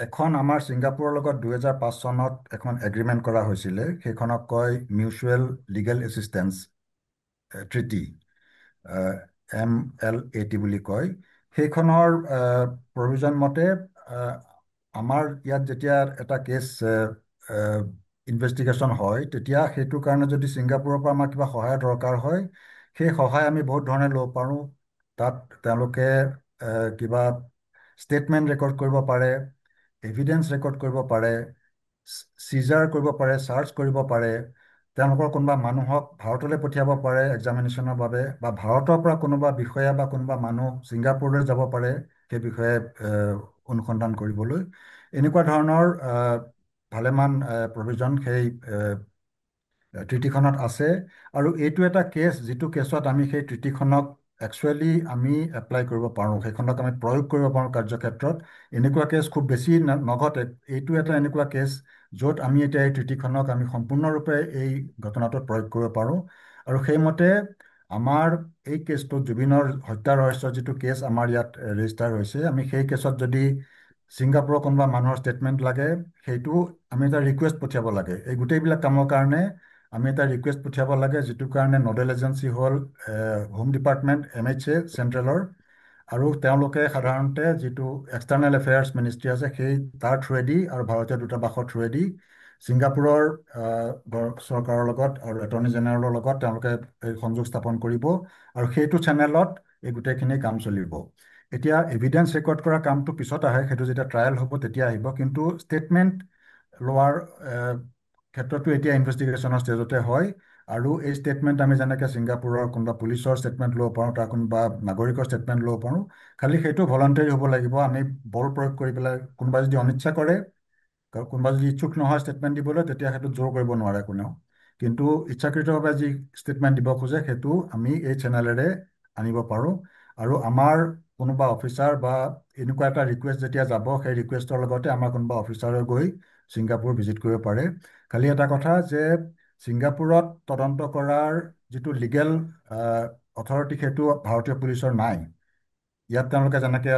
[SPEAKER 1] এখন আমাৰ ছিংগাপুৰৰ লগত 2005 চনত এখন এগ্ৰিমেণ্ট কৰা হৈছিলে, সেইখনক কয় mutual legal assistance treaty, MLAT বুলি কয়। সেইখনৰ প্ৰভিজন মতে আমাৰ ইয়াত যেতিয়া এটা কেছ ইনভেষ্টিগেশ্যন হয়, তেতিয়া সেইটোৰ কাৰণে যদি ছিংগাপুৰৰ পৰা আমাৰ কিবা সহায়ৰ দৰকাৰ হয়, সেই সহায় আমি বহুত ধৰণে ল'ব পাৰোঁ। তাত তেওঁলোকে কিবা ষ্টেটমেণ্ট ৰেকৰ্ড কৰিব পাৰে, এভিডেন্স ৰেকৰ্ড কৰিব পাৰে, চিজাৰ কৰিব পাৰে, চাৰ্চ কৰিব পাৰে, তেওঁলোকৰ কোনোবা মানুহক ভাৰতলৈ পঠিয়াব পাৰে এক্সামিনেশ্যনৰ বাবে, বা ভাৰতৰ পৰা কোনোবা বিষয়া বা কোনোবা মানুহ ছিংগাপুৰলৈ যাব পাৰে সেই বিষয়ে অনুসন্ধান কৰিবলৈ। এনেকুৱা ধৰণৰ ভালেমান প্ৰভিজন সেই ট্ৰিটিখনত আছে। আৰু এইটো এটা কেছ, যিটো কেছত আমি সেই ট্ৰিটিখনক একচুৱেলি আমি এপ্লাই কৰিব পাৰোঁ, সেইখনক আমি প্ৰয়োগ কৰিব পাৰোঁ কাৰ্যক্ষেত্ৰত। এনেকুৱা কেছ খুব বেছি নঘটে। এইটো এটা এনেকুৱা কেছ য'ত আমি এতিয়া এই ট্ৰিটিখনক আমি সম্পূৰ্ণৰূপে এই ঘটনাটোত প্ৰয়োগ কৰিব পাৰোঁ। আৰু সেইমতে আমাৰ এই কেছটোত, জুবিনৰ হত্যা ৰহস্যৰ যিটো কেছ আমাৰ ইয়াত ৰেজিষ্টাৰ হৈছে, আমি সেই কেছত যদি ছিংগাপুৰৰ কোনোবা মানুহৰ ষ্টেটমেণ্ট লাগে, সেইটো আমি এটা ৰিকুৱেষ্ট পঠিয়াব লাগে। এই গোটেইবিলাক কামৰ কাৰণে আমি এটা ৰিকুৱেষ্ট পঠিয়াব লাগে, যিটোৰ কাৰণে নডেল এজেঞ্চি হ'ল হোম ডিপাৰ্টমেণ্ট, MHA চেণ্ট্ৰেলৰ, আৰু তেওঁলোকে সাধাৰণতে যিটো এক্সটাৰ্নেল এফেয়াৰ্ছ মিনিষ্ট্ৰী আছে সেই তাৰ থ্ৰুৱেদি আৰু ভাৰতীয় দূতাবাসৰ থ্ৰুৱেদি ছিংগাপুৰৰ চৰকাৰৰ লগত আৰু এটৰ্নি জেনেৰেলৰ লগত তেওঁলোকে এই সংযোগ স্থাপন কৰিব আৰু সেইটো চেনেলত এই গোটেইখিনি কাম চলিব। এতিয়া এভিডেন্স ৰেকৰ্ড কৰা কামটো পিছত আহে, সেইটো যেতিয়া ট্ৰায়েল হ'ব তেতিয়া আহিব, কিন্তু ষ্টেটমেণ্ট লোৱাৰ ক্ষেত্ৰতো এতিয়া ইনভেষ্টিগেশ্যনৰ ষ্টেজতে হয়। আৰু এই ষ্টেটমেণ্ট আমি যেনেকৈ ছিংগাপুৰৰ কোনোবা পুলিচৰ ষ্টেটমেণ্ট ল'ব পাৰোঁ, তাৰ কোনোবা নাগৰিকৰ ষ্টেটমেণ্ট ল'ব পাৰোঁ, খালি সেইটো ভলাণ্টাৰী হ'ব লাগিব। আমি বল প্ৰয়োগ কৰি পেলাই কোনোবাই যদি অনিচ্ছা কৰে, কোনোবা যদি ইচ্ছুক নহয় ষ্টেটমেণ্ট দিবলৈ, তেতিয়া সেইটো জোৰ কৰিব নোৱাৰে কোনেও। কিন্তু ইচ্ছাকৃতভাৱে যি ষ্টেটমেণ্ট দিব খোজে সেইটো আমি এই চেনেলেৰে আনিব পাৰোঁ। আৰু আমাৰ কোনোবা অফিচাৰ বা এনেকুৱা এটা ৰিকুৱেষ্ট যেতিয়া যাব, সেই ৰিকুৱেষ্টৰ লগতে আমাৰ কোনোবা অফিচাৰে গৈ ছিংগাপুৰ ভিজিট কৰিব পাৰে। খালি এটা কথা যে ছিংগাপুৰত তদন্ত কৰাৰ যিটো লিগেল অথৰিটি সেইটো ভাৰতীয় পুলিচৰ নাই। ইয়াত তেওঁলোকে যেনেকৈ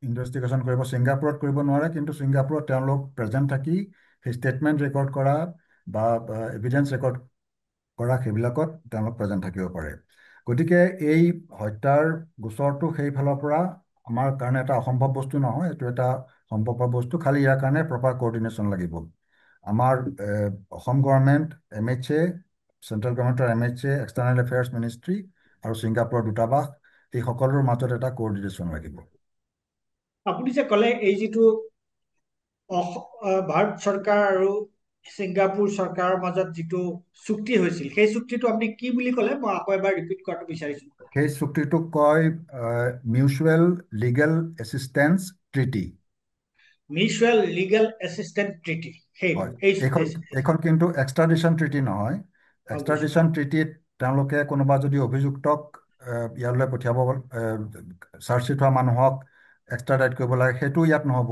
[SPEAKER 1] ইনভেষ্টিগেশ্যন কৰিব ছিংগাপুৰত কৰিব নোৱাৰে, কিন্তু ছিংগাপুৰত তেওঁলোক প্ৰেজেণ্ট থাকি সেই ষ্টেটমেণ্ট ৰেকৰ্ড কৰা বা এভিডেন্স ৰেকৰ্ড কৰা সেইবিলাকত তেওঁলোক প্ৰেজেণ্ট থাকিব পাৰে। গতিকে এই হত্যাৰ গোচৰটো সেইফালৰ পৰা আমাৰ কাৰণে এটা অসম্ভৱ বস্তু নহয়, এইটো এটা সম্ভৱপৰ বস্তু। খালি ইয়াৰ কাৰণে প্ৰপাৰ কোঅৰ্ডিনেশ্যন লাগিব। আমাৰ অসম গভৰ্ণমেণ্ট, MHA, চেণ্ট্ৰেল গভৰ্ণমেণ্টৰ MHA, এক্সটাৰ্নেল এফেয়াৰ্ছ মিনিষ্ট্ৰী আৰু ছিংগাপুৰৰ দূতাবাস, এই সকলোৰ মাজত এটা কোঅৰ্ডিনেশ্যন লাগিব।
[SPEAKER 2] আপুনি যে ক'লে এই যিটো ভাৰত চৰকাৰ আৰু ছিংগাপুৰ চৰকাৰৰ মাজত যিটো চুক্তি হৈছিল, সেই চুক্তিটো আপুনি কি বুলি ক'লে? মই আকৌ এবাৰ ৰিপিট কৰাটো বিচাৰিছোঁ।
[SPEAKER 1] সেই চুক্তিটোক কয় mutual legal assistance treaty.
[SPEAKER 2] Mutual legal assistance treaty, সেইটো
[SPEAKER 1] হয়, এইখন কিন্তু এক্সট্ৰাডিশ্যন ট্ৰিটি নহয়।
[SPEAKER 2] বুজিছো।
[SPEAKER 1] এক্সট্ৰাডিশ্যন ট্ৰিটিত তেওঁলোকে কোনোবা যদি অভিযুক্তক ইয়ালৈ পঠিয়াব, চাৰ্জশ্বিট হোৱা মানুহক এক্সট্ৰাডাইট কৰিব লাগে, সেইটো ইয়াত নহ'ব।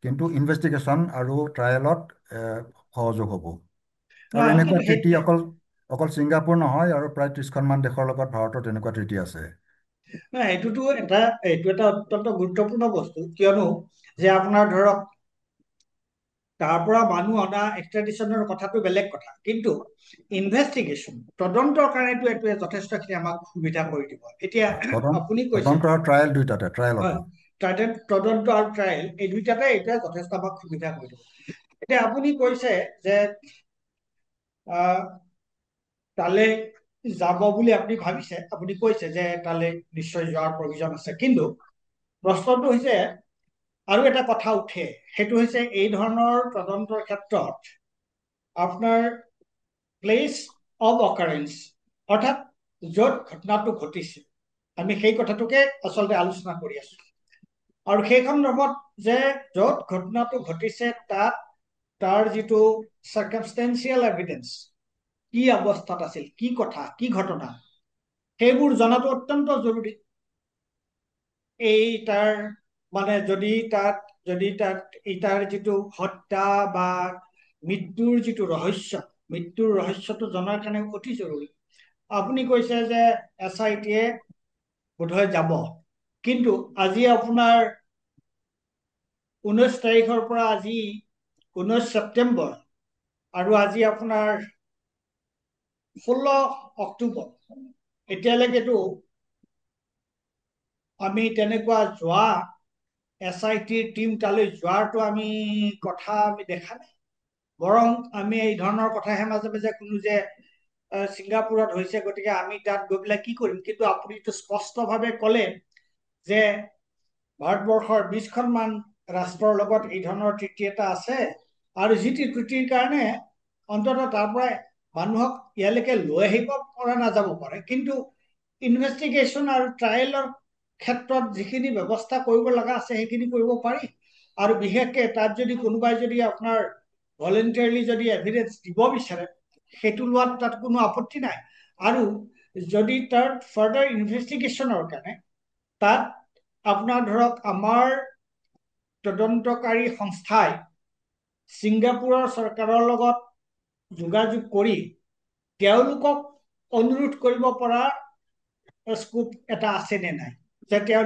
[SPEAKER 1] কিন্তু ইনভেষ্টিগেশ্যন আৰু ট্ৰায়েলত সহযোগ হ'ব। আৰু
[SPEAKER 2] নহয়
[SPEAKER 1] এনেকুৱা
[SPEAKER 2] কিন্তু সেই
[SPEAKER 1] ট্ৰিটি অকল অকল ছিংগাপুৰ নহয়, আৰু প্ৰায় 30খনমান দেশৰ লগত ভাৰতৰ তেনেকুৱা ট্ৰিটি আছে।
[SPEAKER 2] নহয়, এইটো এটা অত্যন্ত গুৰুত্বপূৰ্ণ বস্তু, কিয়নো যে আপোনাৰ ধৰক তাৰ পৰা মানুহ অনা এক্সট্ৰাডিশ্যনৰ কথাটো বেলেগ কথা, কিন্তু ইনভেষ্টিগেশ্যন তদন্তৰ কাৰণেতো এইটোৱে যথেষ্টখিনি আমাক সুবিধা কৰি দিব। এতিয়া
[SPEAKER 1] হয়,
[SPEAKER 2] আপুনি কৈছে,
[SPEAKER 1] তদন্ত আৰু ট্ৰায়েল দুইটাতে, ট্ৰায়েলতো।
[SPEAKER 2] হয়, তদন্ত আৰু ট্ৰায়েল এই দুইটাতে এইটোৱে যথেষ্ট আমাক সুবিধা কৰি দিব। এতিয়া আপুনি কৈছে যে আহ, তালৈ যাব বুলি আপুনি ভাবিছে, আপুনি কৈছে যে তালৈ নিশ্চয় যোৱাৰ প্ৰয়োজন আছে, কিন্তু প্ৰশ্নটো হৈছে আৰু এটা কথা উঠে, সেইটো হৈছে এই ধৰণৰ তদন্তৰ ক্ষেত্ৰত আপোনাৰ প্লেচ অফ অকাৰেঞ্চ, অৰ্থাৎ য'ত ঘটনাটো ঘটিছে, আমি সেই কথাটোকে আচলতে আলোচনা কৰি আছো। আৰু সেই সন্দৰ্ভত যে য'ত ঘটনাটো ঘটিছে তাত তাৰ যিটো চাৰ্কামষ্টেঞ্চিয়েল এভিডেন্স, কি অৱস্থাত আছিল, কি কথা, কি ঘটনা, সেইবোৰ জনাটো অত্যন্ত জৰুৰী। তাৰ মানে তাৰ যিটো হত্যা বা মৃত্যুৰ যিটো ৰহস্য, মৃত্যুৰ ৰহস্যটো জনাৰ কাৰণে অতি জৰুৰী। আপুনি কৈছে যে SIT-য়ে বোধহয় যাব, কিন্তু আজি আপোনাৰ 19 তাৰিখৰ পৰা আজি 19 ছেপ্টেম্বৰ, আৰু আজি আপোনাৰ 16 অক্টোবৰ, এতিয়ালৈকেতো আমি তেনেকুৱা যোৱা SIT-ৰ টিম তালৈ যোৱাৰটো কথা আমি দেখা নাই। বৰং আমি এই ধৰণৰ কথাহে মাজে মাজে শুনো যে ছিংগাপুৰত হৈছে, গতিকে আমি তাত গৈ পেলাই কি কৰিম। কিন্তু আপুনিতো স্পষ্টভাৱে ক'লে যে ভাৰতবৰ্ষৰ 20খনমান ৰাষ্ট্ৰৰ লগত এই ধৰণৰ ট্ৰিটি এটা আছে, আৰু যি ট্ৰিটিৰ কাৰণে অন্ততঃ তাৰ পৰা মানুহক ইয়ালৈকে লৈ আহিব পৰা নাযাব পাৰে, কিন্তু ইনভেষ্টিগেশ্যন আৰু ট্ৰায়েলৰ ক্ষেত্ৰত যিখিনি ব্যৱস্থা কৰিব লগা আছে সেইখিনি কৰিব পাৰি। আৰু বিশেষকে তাত যদি কোনোবাই যদি আপোনাৰ ভলেণ্টাৰীলি যদি এভিডেন্স দিব বিচাৰে, সেইটো লোৱাত তাত কোনো আপত্তি নাই। আৰু যদি তাৰ ফাৰ্ডাৰ ইনভেষ্টিগেশ্যনৰ কাৰণে তাত আপোনাৰ ধৰক আমাৰ তদন্তকাৰী সংস্থাই ছিংগাপুৰৰ চৰকাৰৰ লগত যোগাযোগ কৰি তেওঁলোকক অনুৰোধ কৰিব পৰা স্কোপ এটা আছে নে নাই, যে তেওঁ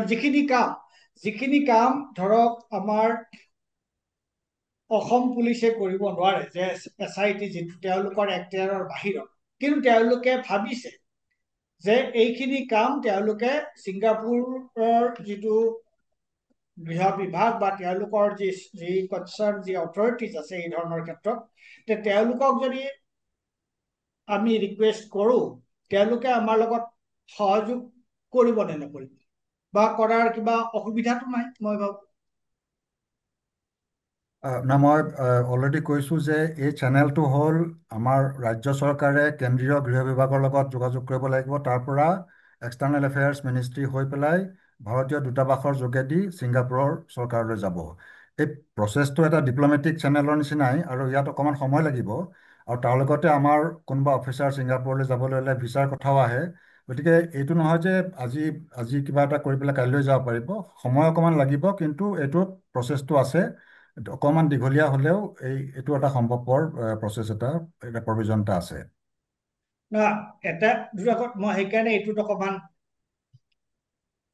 [SPEAKER 2] যিখিনি কাম ধৰক আমাৰ অসম পুলিচে কৰিব নোৱাৰে, যে SIT যিটো তেওঁলোকৰ এখতিয়াৰৰ বাহিৰত, কিন্তু তেওঁলোকে ভাবিছে যে এইখিনি কাম তেওঁলোকে ছিংগাপুৰৰ যিটো গৃহ বিভাগ বা তেওঁলোকৰ যি কনচাৰ্ণ যি অথৰিটিজ আছে এই ধৰণৰ ক্ষেত্ৰত তেওঁলোকক যদি আমি ৰিকুৱেষ্ট কৰো, তেওঁলোকে আমাৰ লগত সহযোগ কৰিব নে নকৰিব, বা কৰাৰ কিবা অসুবিধাটো নাই মই ভাবো।
[SPEAKER 1] না মই অলৰেডি কৈছোঁ যে এই চেনেলটো হ'ল আমাৰ ৰাজ্য চৰকাৰে কেন্দ্ৰীয় গৃহ বিভাগৰ লগত যোগাযোগ কৰিব লাগিব, তাৰ পৰা এক্সটাৰ্নেল এফেয়াৰ্ছ মিনিষ্ট্ৰী হৈ পেলাই ভাৰতীয় দূতাবাসৰ যোগেদি ছিংগাপুৰৰ চৰকাৰলৈ যাব। এই প্ৰচেছটো এটা ডিপ্ল'মেটিক চেনেলৰ নিচিনাই, আৰু ইয়াত অকণমান সময় লাগিব, আৰু তাৰ লগতে আমাৰ কোনোবা অফিচাৰ ছিংগাপুৰলৈ যাবলৈ হ'লে ভিছাৰ কথাও আহে। গতিকে এইটো নহয় যে আজি আজি কিবা এটা কৰি পেলাই কাইলৈ যাব পাৰিব, সময় অকণমান লাগিব, কিন্তু এইটো প্ৰচেছটো আছে। অকণমান দীঘলীয়া হ'লেও এইটো এটা সম্ভৱপৰ প্ৰচেছ এটা প্ৰভিজন এটা আছে।
[SPEAKER 2] না, এটা দুটা মই সেইকাৰণে এইটোত অকমান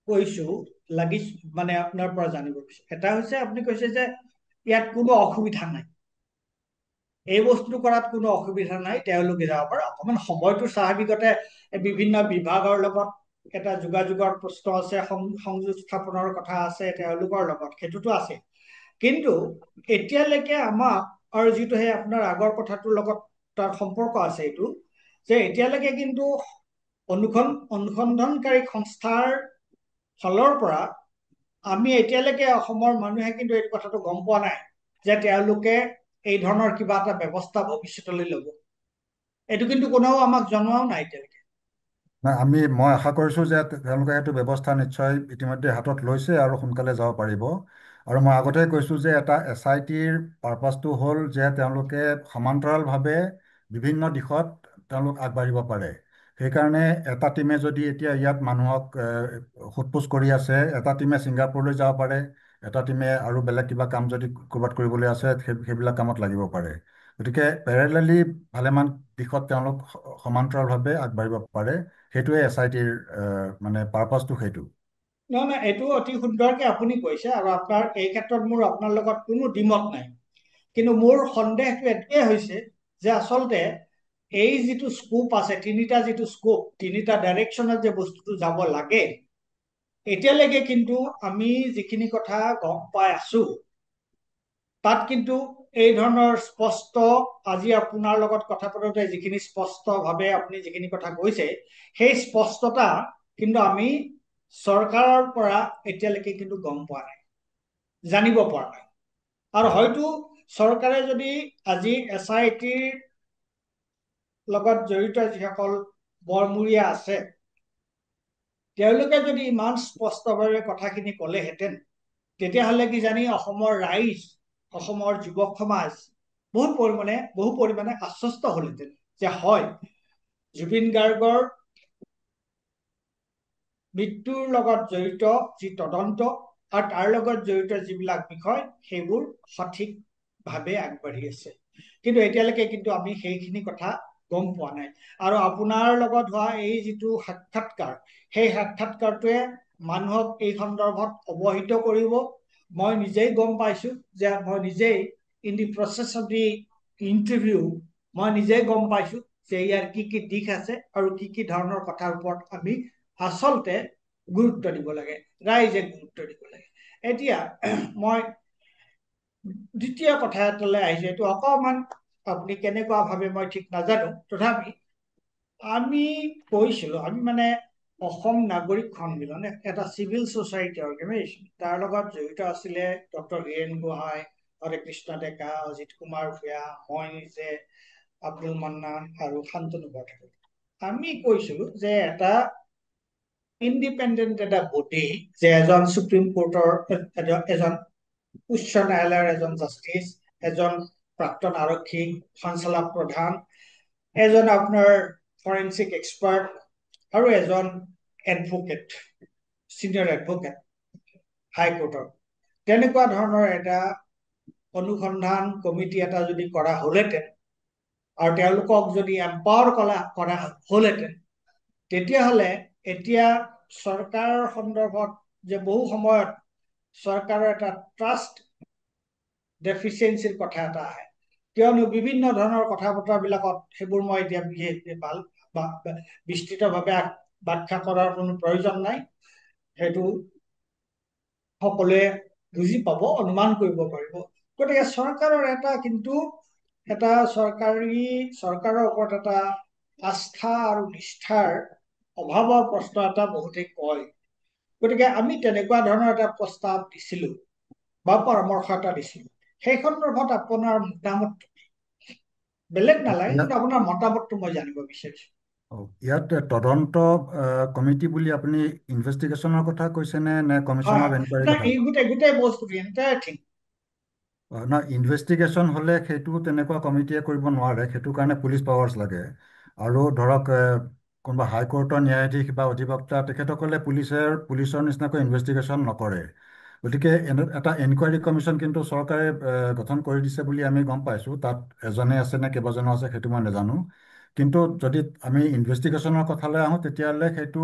[SPEAKER 2] কৈছো, লাগিছ মানে আপোনাৰ পৰা জানিব বিচাৰিছো। এটা হৈছে আপুনি কৈছে যে ইয়াত কোনো অসুবিধা নাই, এই বস্তুটো কৰাত কোনো অসুবিধা নাই, তেওঁলোকে যাব পাৰে। অকমান সময়টো স্বাভাৱিকতে বিভিন্ন বিভাগৰ লগত এটা যোগাযোগৰ প্ৰশ্ন আছে, সংযোগ স্থাপনৰ কথা আছে তেওঁলোকৰ লগত, সেইটোতো আছে। কিন্তু এতিয়ালৈকে আমাক, আৰু যিটো সেই আপোনাৰ আগৰ কথাটোৰ লগত তাৰ সম্পৰ্ক আছে এইটো, যে এতিয়ালৈকে কিন্তু অনুসন্ধানকাৰী সংস্থাৰ ফালৰ পৰা আমি এতিয়ালৈকে অসমৰ মানুহে কিন্তু এই কথাটো গম পোৱা নাই যে তেওঁলোকে এই ধৰণৰ কিবা এটা ব্যৱস্থা ভৱিষ্যতলৈ ল'ব। এইটো কিন্তু কোনেও আমাক জনোৱাও নাই এতিয়ালৈকে।
[SPEAKER 1] নাই, মই আশা কৰিছোঁ যে তেওঁলোকে সেইটো ব্যৱস্থা নিশ্চয় ইতিমধ্যে হাতত লৈছে আৰু সোনকালে যাব পাৰিব। আৰু মই আগতে কৈছোঁ যে এটা SITৰ পাৰ্পাছটো হ'ল যে তেওঁলোকে সমান্তৰালভাৱে বিভিন্ন দিশত তেওঁলোক আগবাঢ়িব পাৰে। সেইকাৰণে এটা টিমে যদি এতিয়া ইয়াত মানুহক সোধ-পোছ কৰি আছে, এটা টিমে ছিংগাপুৰলৈ যাব পাৰে, এটা টিমে আৰু বেলেগ কিবা কাম যদি ক'ৰবাত কৰিবলৈ আছে সেইবিলাক কামত লাগিব পাৰে। গতিকে পেৰেলেলি ভালেমান দিশত তেওঁলোক সমান্তৰালভাৱে আগবাঢ়িব পাৰে। সেইটোৱে SITৰ মানে পাৰ্পাছটো সেইটো।
[SPEAKER 2] নহয় নহয়, এইটো অতি সুন্দৰকে আপুনি কৈছে, আৰু আপোনাৰ এই ক্ষেত্ৰত মোৰ আপোনাৰ লগত কোনো দ্বিমত নাই। কিন্তু মোৰ সন্দেহটো এইটোৱে হৈছে যে আচলতে এই যিটো স্কোপ আছে, তিনিটা যিটো স্কোপ, তিনিটা ডাইৰেকশ্যনত যে বস্তুটো যাব লাগে, এতিয়ালৈকে কিন্তু আমি যিখিনি কথা গম পাই আছো, তাত কিন্তু এই ধৰণৰ স্পষ্ট, আজি আপোনাৰ লগত কথা পাতোতে যিখিনি স্পষ্টভাৱে আপুনি যিখিনি কথা কৈছে, সেই স্পষ্টতা কিন্তু আমি চৰকাৰৰ পৰা এতিয়ালৈকে কিন্তু গম পোৱা নাই, জানিব পৰা নাই। আৰু হয়তো চৰকাৰে যদি আজি SITৰ লগত জড়িত যিসকল বৰমূৰীয়া আছে, তেওঁলোকে যদি ইমান স্পষ্টভাৱে কথাখিনি ক'লেহেঁতেন, তেতিয়াহ'লে কিজানি অসমৰ ৰাইজ, অসমৰ যুৱক সমাজ বহু পৰিমাণে আশ্বস্ত হ'লহেঁতেন যে হয়, জুবিন গাৰ্গৰ মৃত্যুৰ লগত জড়িত যি তদন্ত আৰু তাৰ লগত জড়িত যিবিলাক বিষয়, সেইবোৰ সঠিকভাৱে আগবাঢ়ি আছে। কিন্তু এতিয়ালৈকে কিন্তু আমি সেইখিনি কথা গম পোৱা নাই। আৰু আপোনাৰ লগত হোৱা এই যিটো সাক্ষাৎকাৰ, সেই সাক্ষাৎকাৰটোৱে মানুহক এই সন্দৰ্ভত অৱহিত কৰিব। মই নিজেই গম পাইছো যে মই নিজেই in the process of the interview মই নিজেই গম পাইছো যে ইয়াৰ কি কি দিশ আছে আৰু কি কি ধৰণৰ কথাৰ ওপৰত আমি আচলতে গুৰুত্ব দিব লাগে, ৰাইজে গুৰুত্ব দিব লাগে। এতিয়া মই দ্বিতীয় কথা এটালৈ আহিছো, এইটো অকমান আপুনি কেনেকুৱা ভাবে মই ঠিক নাজানো, তথাপি আমি কৈছিলো, আমি মানে অসম নাগৰিক সন্মিলন এটা চিভিল ছ'চাইটি অৰ্গেনাইজেশ্যন, তাৰ লগত জড়িত আছিলে ডক্টৰ হীৰেণ গোহাঁই, হৰে কৃষ্ণ ডেকা, অজিত কুমাৰ ভূঞা, মই নিজে, আব্দুল মান্নান আৰু শান্তনু বৰঠাকুৰ। আমি কৈছিলো যে এটা ইণ্ডিপেণ্ডেণ্ট এটা বডি, যে এজন সুপ্ৰিম কোৰ্টৰ এজন উচ্চ ন্যায়ালয়ৰ এজন জাষ্টিচ, এজন প্ৰাক্তন আৰক্ষী সঞ্চালক প্ৰধান, এজন আপোনাৰ ফৰেনচিক এক্সপাৰ্ট, আৰু এজন এডভোকেট, চিনিয়ৰ এডভোকেট হাইকোৰ্টৰ, তেনেকুৱা ধৰণৰ এটা অনুসন্ধান কমিটি এটা যদি কৰা হ'লহেঁতেন, আৰু তেওঁলোকক যদি এম্পাৱাৰ কৰা হ'লহেঁতেন, তেতিয়াহ'লে এতিয়া চৰকাৰৰ সন্দৰ্ভত যে বহু সময়ত চৰকাৰৰ এটা ট্ৰাষ্ট ডেফিচিয়েঞ্চিৰ কথা এটা আহে, কিয়নো বিভিন্ন ধৰণৰ কথা বতৰাবিলাকত, সেইবোৰ মই এতিয়া বিশেষ ভাল বিস্তৃতভাৱে ব্যাখ্যা কৰাৰ কোনো প্ৰয়োজন নাই। সেইটো সকলোৱে বুজি পাব, অনুমান কৰিব পাৰিব। গতিকে চৰকাৰৰ এটা কিন্তু এটা চৰকাৰৰ ওপৰত এটা আস্থা আৰু নিষ্ঠাৰ অভাৱৰ প্ৰশ্ন এটা বহুতে কয়। গতিকে আমি তেনেকুৱা ধৰণৰ এটা প্ৰস্তাৱ দিছিলো বা পৰামৰ্শ এটা দিছিলো। সেই সন্দৰ্ভত আপোনাৰ মতামত বেলেগ নালাগে,
[SPEAKER 1] ইয়াত
[SPEAKER 2] কিন্তু আপোনাৰ মতামতটো মই জানিব বিচাৰিছো।
[SPEAKER 1] ইয়াত তদন্ত কমিটি বুলি আপুনি ইনভেষ্টিগেশ্যনৰ কথা কৈছে নে নে
[SPEAKER 2] হয়
[SPEAKER 1] কমিশ্যন অফ
[SPEAKER 2] হয়,
[SPEAKER 1] এনকুৱাৰীৰ
[SPEAKER 2] নাই
[SPEAKER 1] কথা?
[SPEAKER 2] এই গোটেই বস্তুটো এণ্টায়াৰ থিং।
[SPEAKER 1] না, ইনভেষ্টিগেশ্যন হ'লে সেইটো তেনেকুৱা কমিটিয়ে কৰিব নোৱাৰে, সেইটো কাৰণে পুলিচ পাৱাৰ্ছ লাগে। আৰু ধৰক কোনোবা হাইকোৰ্টৰ ন্যায়াধীশ বা অধিবক্তা তেখেতসকলে পুলিচৰ নিচিনাকৈ ইনভেষ্টিগেশ্যন নকৰে। গতিকে এটা এনকুৱাৰী কমিশ্যন কিন্তু চৰকাৰে গঠন কৰি দিছে বুলি আমি গম পাইছোঁ। তাত এজনে আছে নে কেইবাজনো আছে সেইটো মই নাজানো। কিন্তু যদি আমি ইনভেষ্টিগেশ্যনৰ কথালৈ আহোঁ, তেতিয়াহ'লে সেইটো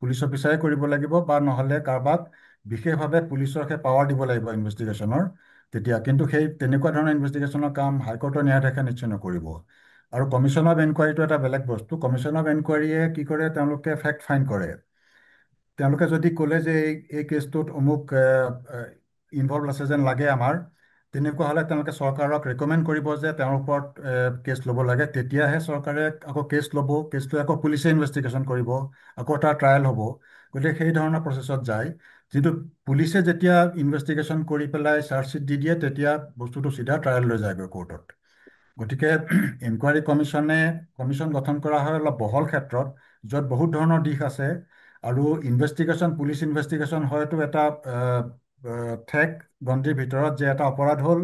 [SPEAKER 1] পুলিচ অফিচাৰে কৰিব লাগিব, বা নহ'লে কাৰোবাক বিশেষভাৱে পুলিচৰ সেই পাৱাৰ দিব লাগিব ইনভেষ্টিগেশ্যনৰ। তেতিয়া কিন্তু সেই তেনেকুৱা ধৰণৰ ইনভেষ্টিগেশ্যনৰ কাম হাইকোৰ্টৰ ন্যায়াধীশে নিশ্চয় নকৰিব। আৰু কমিশ্যন অফ এনকুৱাৰীটো এটা বেলেগ বস্তু। কমিশ্যন অফ এনকুৱাৰীয়ে কি কৰে, তেওঁলোকে ফেক্ট ফাইণ্ড কৰে। তেওঁলোকে যদি ক'লে যে এই কেছটোত অমুক ইনভলভ আছে যেন লাগে আমাৰ, তেনেকুৱা হ'লে তেওঁলোকে চৰকাৰক ৰেকমেণ্ড কৰিব যে তেওঁৰ ওপৰত কেছ ল'ব লাগে। তেতিয়াহে চৰকাৰে আকৌ কেছ ল'ব, কেছ লৈ আকৌ পুলিচে ইনভেষ্টিগেশ্যন কৰিব, আকৌ তাৰ ট্ৰায়েল হ'ব। গতিকে সেই ধৰণৰ প্ৰচেছত যায়। যিটো পুলিচে যেতিয়া ইনভেষ্টিগেশ্যন কৰি পেলাই চাৰ্জশ্বিট দি দিয়ে, তেতিয়া বস্তুটো চিধা ট্ৰায়েল লৈ যায়গৈ কোৰ্টত। গতিকে ইনকুৱাৰী কমিশ্যন গঠন কৰা হয় অলপ বহল ক্ষেত্ৰত, য'ত বহুত ধৰণৰ দিশ আছে। আৰু পুলিচ ইনভেষ্টিগেশ্যন হয়তো এটা ঠেক গণ্ডিৰ ভিতৰত, যে এটা অপৰাধ হ'ল,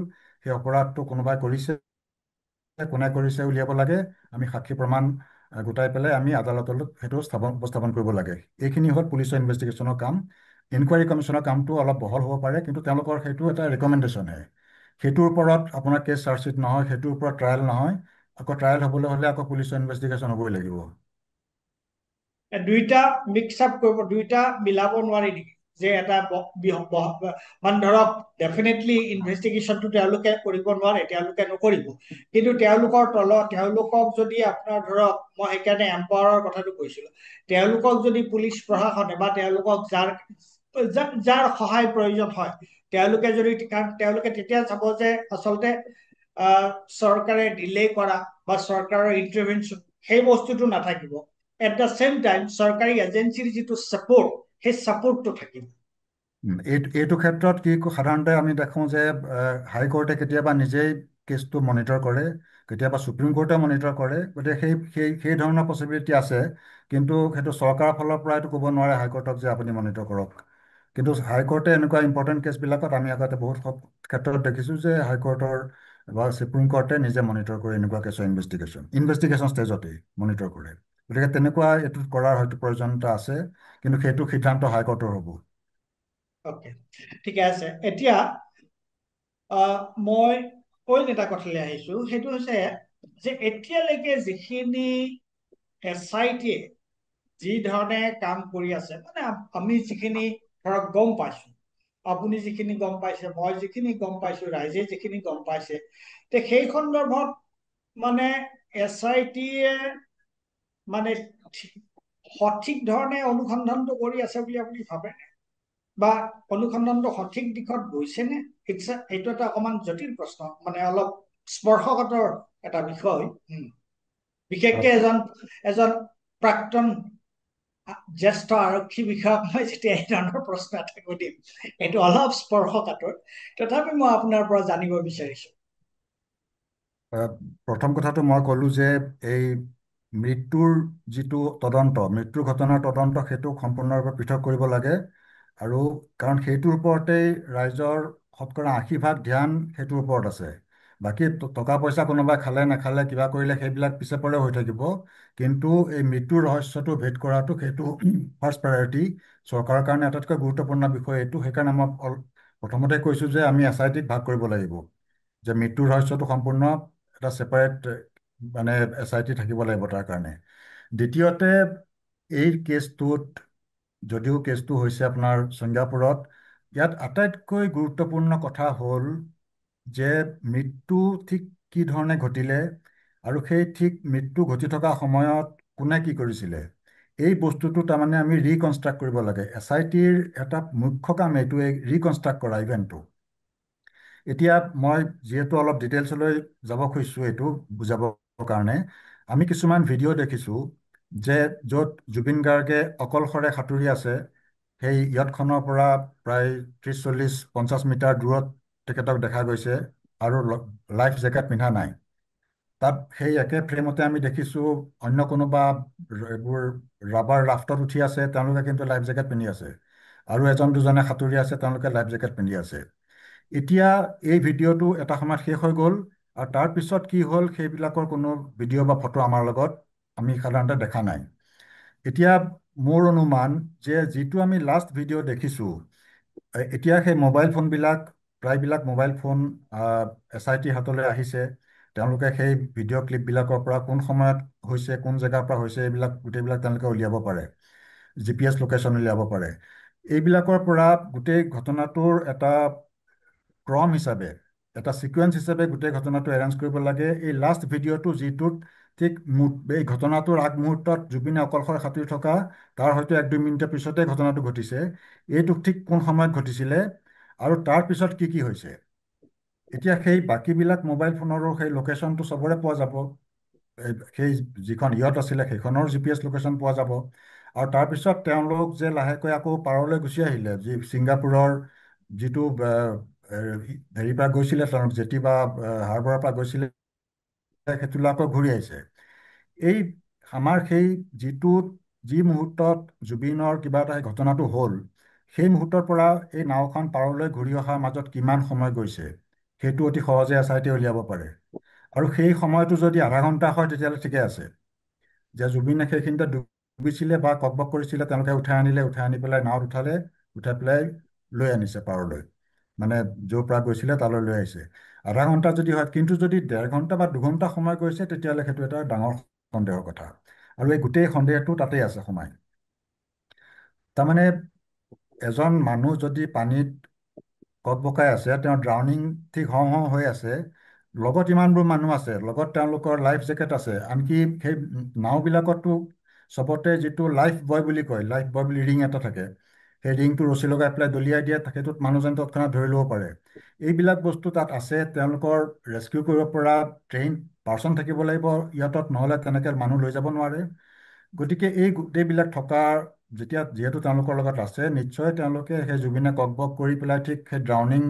[SPEAKER 1] সেই অপৰাধটো কোনোবাই কৰিছে, কোনে কৰিছে উলিয়াব লাগে, আমি সাক্ষী প্ৰমাণ গোটাই পেলাই আমি আদালতলৈ সেইটো উপস্থাপন কৰিব লাগে। এইখিনি হ'ল পুলিচৰ ইনভেষ্টিগেশ্যনৰ কাম। ইনকুৱাৰী কমিশ্যনৰ কামটো অলপ বহল হ'ব পাৰে, কিন্তু তেওঁলোকৰ সেইটো এটা ৰেকমেণ্ডেশ্যনহে। সেইটোৰ ওপৰত আপোনাৰ কেছ চাৰ্জশ্বিট নহয়, সেইটোৰ ওপৰত ট্ৰায়েল নহয়। আকৌ ট্ৰায়েল হ'বলৈ হ'লে আকৌ পুলিচৰ ইনভেষ্টিগেশ্যন হ'বই লাগিব।
[SPEAKER 2] দুইটা মিক্স আপ কৰিব, দুইটা মিলাব নোৱাৰি নেকি? যে এটা মানে ধৰক ডেফিনেটলি ইনভেষ্টিগেশ্যনটো তেওঁলোকে কৰিব নোৱাৰে, তেওঁলোকে নকৰিব। কিন্তু তেওঁলোকক যদি আপোনাৰ ধৰক, মই সেইকাৰণে এম্পাৱাৰৰ কথাটো কৈছিলো, তেওঁলোকক যদি পুলিচ প্ৰশাসনে বা তেওঁলোকক যাৰ সহায় প্ৰয়োজন হয়, তেওঁলোকে তেতিয়া চাব যে আচলতে চৰকাৰে ডিলে কৰা বা চৰকাৰৰ ইণ্টাৰভেনশ্যন সেই বস্তুটো নাথাকিব। এট দ্য চেম টাইম চৰকাৰী এজেঞ্চিৰ যিটো ছাপোৰ্ট, সেই ছাপোৰ্টটো থাকিব।
[SPEAKER 1] এইটো ক্ষেত্ৰত কি সাধাৰণতে আমি দেখোঁ যে হাইকোৰ্টে কেতিয়াবা নিজেই কেছটো মনিটৰ কৰে, কেতিয়াবা সুপ্ৰিম কোৰ্টে মনিটৰ কৰে। গতিকে সেই ধৰণৰ পচিবিলিটি আছে। কিন্তু সেইটো চৰকাৰৰ ফালৰ পৰা এইটো ক'ব নোৱাৰে হাইকোৰ্টক যে আপুনি মনিটৰ কৰক। কিন্তু হাইকোৰ্টে এনেকুৱা ইম্পৰ্টেণ্ট কেছবিলাকত আমি আগতে বহুত ক্ষেত্ৰত দেখিছোঁ যে হাইকোৰ্টৰ বা সুপ্ৰিম কোৰ্টে নিজে মনিটৰ কৰে, এনেকুৱা কেছৰ ইনভেষ্টিগেশ্যন ষ্টেজতেই মনিটৰ কৰে। গতিকে তেনেকুৱা এইটো কৰাৰ হয়তো প্ৰয়োজনীয়তা আছে, কিন্তু সেইটো সিদ্ধান্ত হাইকোৰ্টৰ হ'ব।
[SPEAKER 2] অ'কে, ঠিকে আছে। এতিয়া মই অইন এটা কথালৈ আহিছো, সেইটো হৈছে যে এতিয়ালৈকে যিখিনি SIT-য়ে যি ধৰণে কাম কৰি আছে, মানে আমি যিখিনি ধৰক গম পাইছো, আপুনি যিখিনি গম পাইছে, মই যিখিনি গম পাইছো, ৰাইজে যিখিনি গম পাইছে, সেই সন্দৰ্ভত মানে SIT-য়ে মানে সঠিক ধৰণে অনুসন্ধানটো কৰি আছে বুলি আপুনি ভাবে, বা অনুসন্ধানটো সঠিক দিশত গৈছেনে? এইটো এটা অকমান জটিল প্ৰশ্ন, মানে অলপ স্পৰ্শকাতৰ এটা বিষয়। বিশেষকে এজন প্ৰাক্তন জ্যেষ্ঠ আৰক্ষী বিষয়াক মই যেতিয়া এই ধৰণৰ প্ৰশ্ন এটা সুধিম, এইটো অলপ স্পৰ্শকাতৰ, তথাপি মই আপোনাৰ পৰা জানিব বিচাৰিছো।
[SPEAKER 1] প্ৰথম কথাটো মই ক'লোঁ যে এই মৃত্যুৰ যিটো মৃত্যুৰ ঘটনাৰ তদন্ত, সেইটো সম্পূৰ্ণৰূপে পৃথক কৰিব লাগে। আৰু কাৰণ সেইটোৰ ওপৰতেই ৰাইজৰ শতকৰা 80% ধ্যান সেইটোৰ ওপৰত আছে। বাকী টকা পইচা কোনোবাই খালে নাখালে কিবা কৰিলে সেইবিলাক পিছে পৰে হৈ থাকিব। কিন্তু এই মৃত্যুৰ ৰহস্যটো ভেদ কৰাটো সেইটো ফাৰ্ষ্ট প্ৰায়ৰিটি। চৰকাৰৰ কাৰণে আটাইতকৈ গুৰুত্বপূৰ্ণ বিষয় এইটো। সেইকাৰণে মই প্ৰথমতে কৈছোঁ যে আমি SIT-ক ভাগ কৰিব লাগিব, যে মৃত্যুৰ ৰহস্যটো সম্পূৰ্ণ এটা ছেপাৰেট মানে SIT থাকিব লাগিব তাৰ কাৰণে। দ্বিতীয়তে, এই কেছটোত যদিও কেছটো হৈছে আপোনাৰ ছিংগাপুৰত, ইয়াত আটাইতকৈ গুৰুত্বপূৰ্ণ কথা হ'ল যে মৃত্যু ঠিক কি ধৰণে ঘটিলে, আৰু সেই ঠিক মৃত্যু ঘটি থকা সময়ত কোনে কি কৰিছিলে। এই বস্তুটো তাৰমানে আমি ৰিকনষ্ট্ৰাক্ট কৰিব লাগে। SITৰ এটা মুখ্য কাম এইটোৱে, ৰিকনষ্ট্ৰাক্ট কৰা ইভেণ্টটো। এতিয়া মই যিহেতু অলপ ডিটেইলছলৈ যাব খুজিছোঁ এইটো বুজাবৰ কাৰণে, আমি কিছুমান ভিডিঅ' দেখিছোঁ যে য'ত জুবিন গাৰ্গে অকলশৰে সাঁতুৰি আছে, সেই য়টখনৰ পৰা প্ৰায় 30, 40, 50 মিটাৰ দূৰত তেখেতক দেখা গৈছে, আৰু লাইফ জেকেট পিন্ধা নাই। তাত সেই একে ফ্ৰেমতে আমি দেখিছোঁ অন্য কোনোবা এইবোৰ ৰাবাৰ ৰাফ্টত উঠি আছে, তেওঁলোকে কিন্তু লাইফ জেকেট পিন্ধি আছে। আৰু এজন দুজনে সাঁতুৰি আছে, তেওঁলোকে লাইফ জেকেট পিন্ধি আছে। এতিয়া এই ভিডিঅ'টো এটা সময়ত শেষ হৈ গ'ল, আৰু তাৰ পিছত কি হ'ল সেইবিলাকৰ কোনো ভিডিঅ' বা ফটো আমাৰ লগত আমি সাধাৰণতে দেখা নাই। এতিয়া মোৰ অনুমান যে যিটো আমি লাষ্ট ভিডিঅ' দেখিছোঁ, এতিয়া সেই মোবাইল ফোনবিলাক, প্ৰায়বিলাক মোবাইল ফোন SITৰ হাতলৈ আহিছে। তেওঁলোকে সেই ভিডিঅ' ক্লিপবিলাকৰ পৰা কোন সময়ত হৈছে, কোন জেগাৰ পৰা হৈছে, এইবিলাক গোটেইবিলাক তেওঁলোকে উলিয়াব পাৰে, GPS লোকেশ্যন উলিয়াব পাৰে। এইবিলাকৰ পৰা গোটেই ঘটনাটোৰ এটা ক্ৰম হিচাপে, এটা ছিকুৱেঞ্চ হিচাপে গোটেই ঘটনাটো এৰেঞ্জ কৰিব লাগে। এই লাষ্ট ভিডিঅ'টো যিটোত ঠিক এই ঘটনাটোৰ আগমুহূৰ্তত জুবিনে অকলশৰে সাঁতুৰি থকা, তাৰ হয়তো 1-2 মিনিটৰ পিছতে ঘটনাটো ঘটিছে, এইটো ঠিক কোন সময়ত ঘটিছিলে আৰু তাৰ পিছত কি কি হৈছে। এতিয়া সেই বাকীবিলাক মোবাইল ফোনৰো সেই লোকেশ্যনটো চবৰে পোৱা যাব, সেই যিখন ইয়ত আছিলে সেইখনৰ GPS লোকেশ্যন পোৱা যাব। আৰু তাৰপিছত তেওঁলোক যে লাহেকৈ আকৌ পাৰলৈ গুচি আহিলে, যি ছিংগাপুৰৰ যিটো হেৰিৰ পৰা গৈছিলে, তেওঁলোক জেটি বা হাৰ্বৰৰ পৰা গৈছিলে, সেইটোলৈ আকৌ ঘূৰি আহিছে। এই আমাৰ সেই যি মুহূৰ্তত জুবিনৰ কিবা এটা ঘটনাটো হ'ল, সেই মুহূৰ্তৰ পৰা এই নাওখন পাৰলৈ ঘূৰি অহাৰ মাজত কিমান সময় গৈছে, সেইটো অতি সহজে SIT উলিয়াব পাৰে। আৰু সেই সময়টো যদি আধা ঘণ্টা হয় তেতিয়াহ'লে ঠিকে আছে, যে জুবিনে সেইখিনিতে ডুবিছিলে বা ককবক কৰিছিলে, তেওঁলোকে উঠাই আনিলে, উঠাই আনি পেলাই নাৱত উঠালে, উঠাই পেলাই লৈ আনিছে পাৰলৈ, মানে য'ৰ পৰা গৈছিলে তালৈ লৈ আহিছে। আধা ঘণ্টা যদি হয়, কিন্তু যদি 1.5 ঘণ্টা বা 2 ঘণ্টা সময় গৈছে, তেতিয়াহ'লে সেইটো এটা ডাঙৰ সন্দেহৰ কথা। আৰু এই গোটেই সন্দেহটো তাতেই আছে সোমাই। তাৰমানে এজন মানুহ যদি পানীত ককবকাই আছে, তেওঁ ড্ৰাউনিং ঠিক হওঁ হওঁ হৈ আছে, লগত ইমানবোৰ মানুহ আছে, লগত তেওঁলোকৰ লাইফ জেকেট আছে, আনকি সেই নাওবিলাকতো চবতে যিটো লাইফ বয় বুলি কয়, লাইফ বয় বুলি ৰিং এটা থাকে, সেই ৰিংটো ৰছী লগাই পেলাই দলিয়াই দিয়ে, সেইটোত মানুহজন তৎক্ষণাত ধৰি ল'ব পাৰে। এইবিলাক বস্তু তাত আছে। তেওঁলোকৰ ৰেস্কিউ কৰিব পৰা ট্ৰেইন পাৰ্চন থাকিব লাগিব ইয়াতত, নহ'লে তেনেকৈ মানুহ লৈ যাব নোৱাৰে। গতিকে এই গোটেইবিলাক থকাৰ যিহেতু তেওঁলোকৰ লগত আছে, নিশ্চয় তেওঁলোকে সেই জুবিনে ককবক কৰি পেলাই ঠিক সেই ড্ৰাউনিং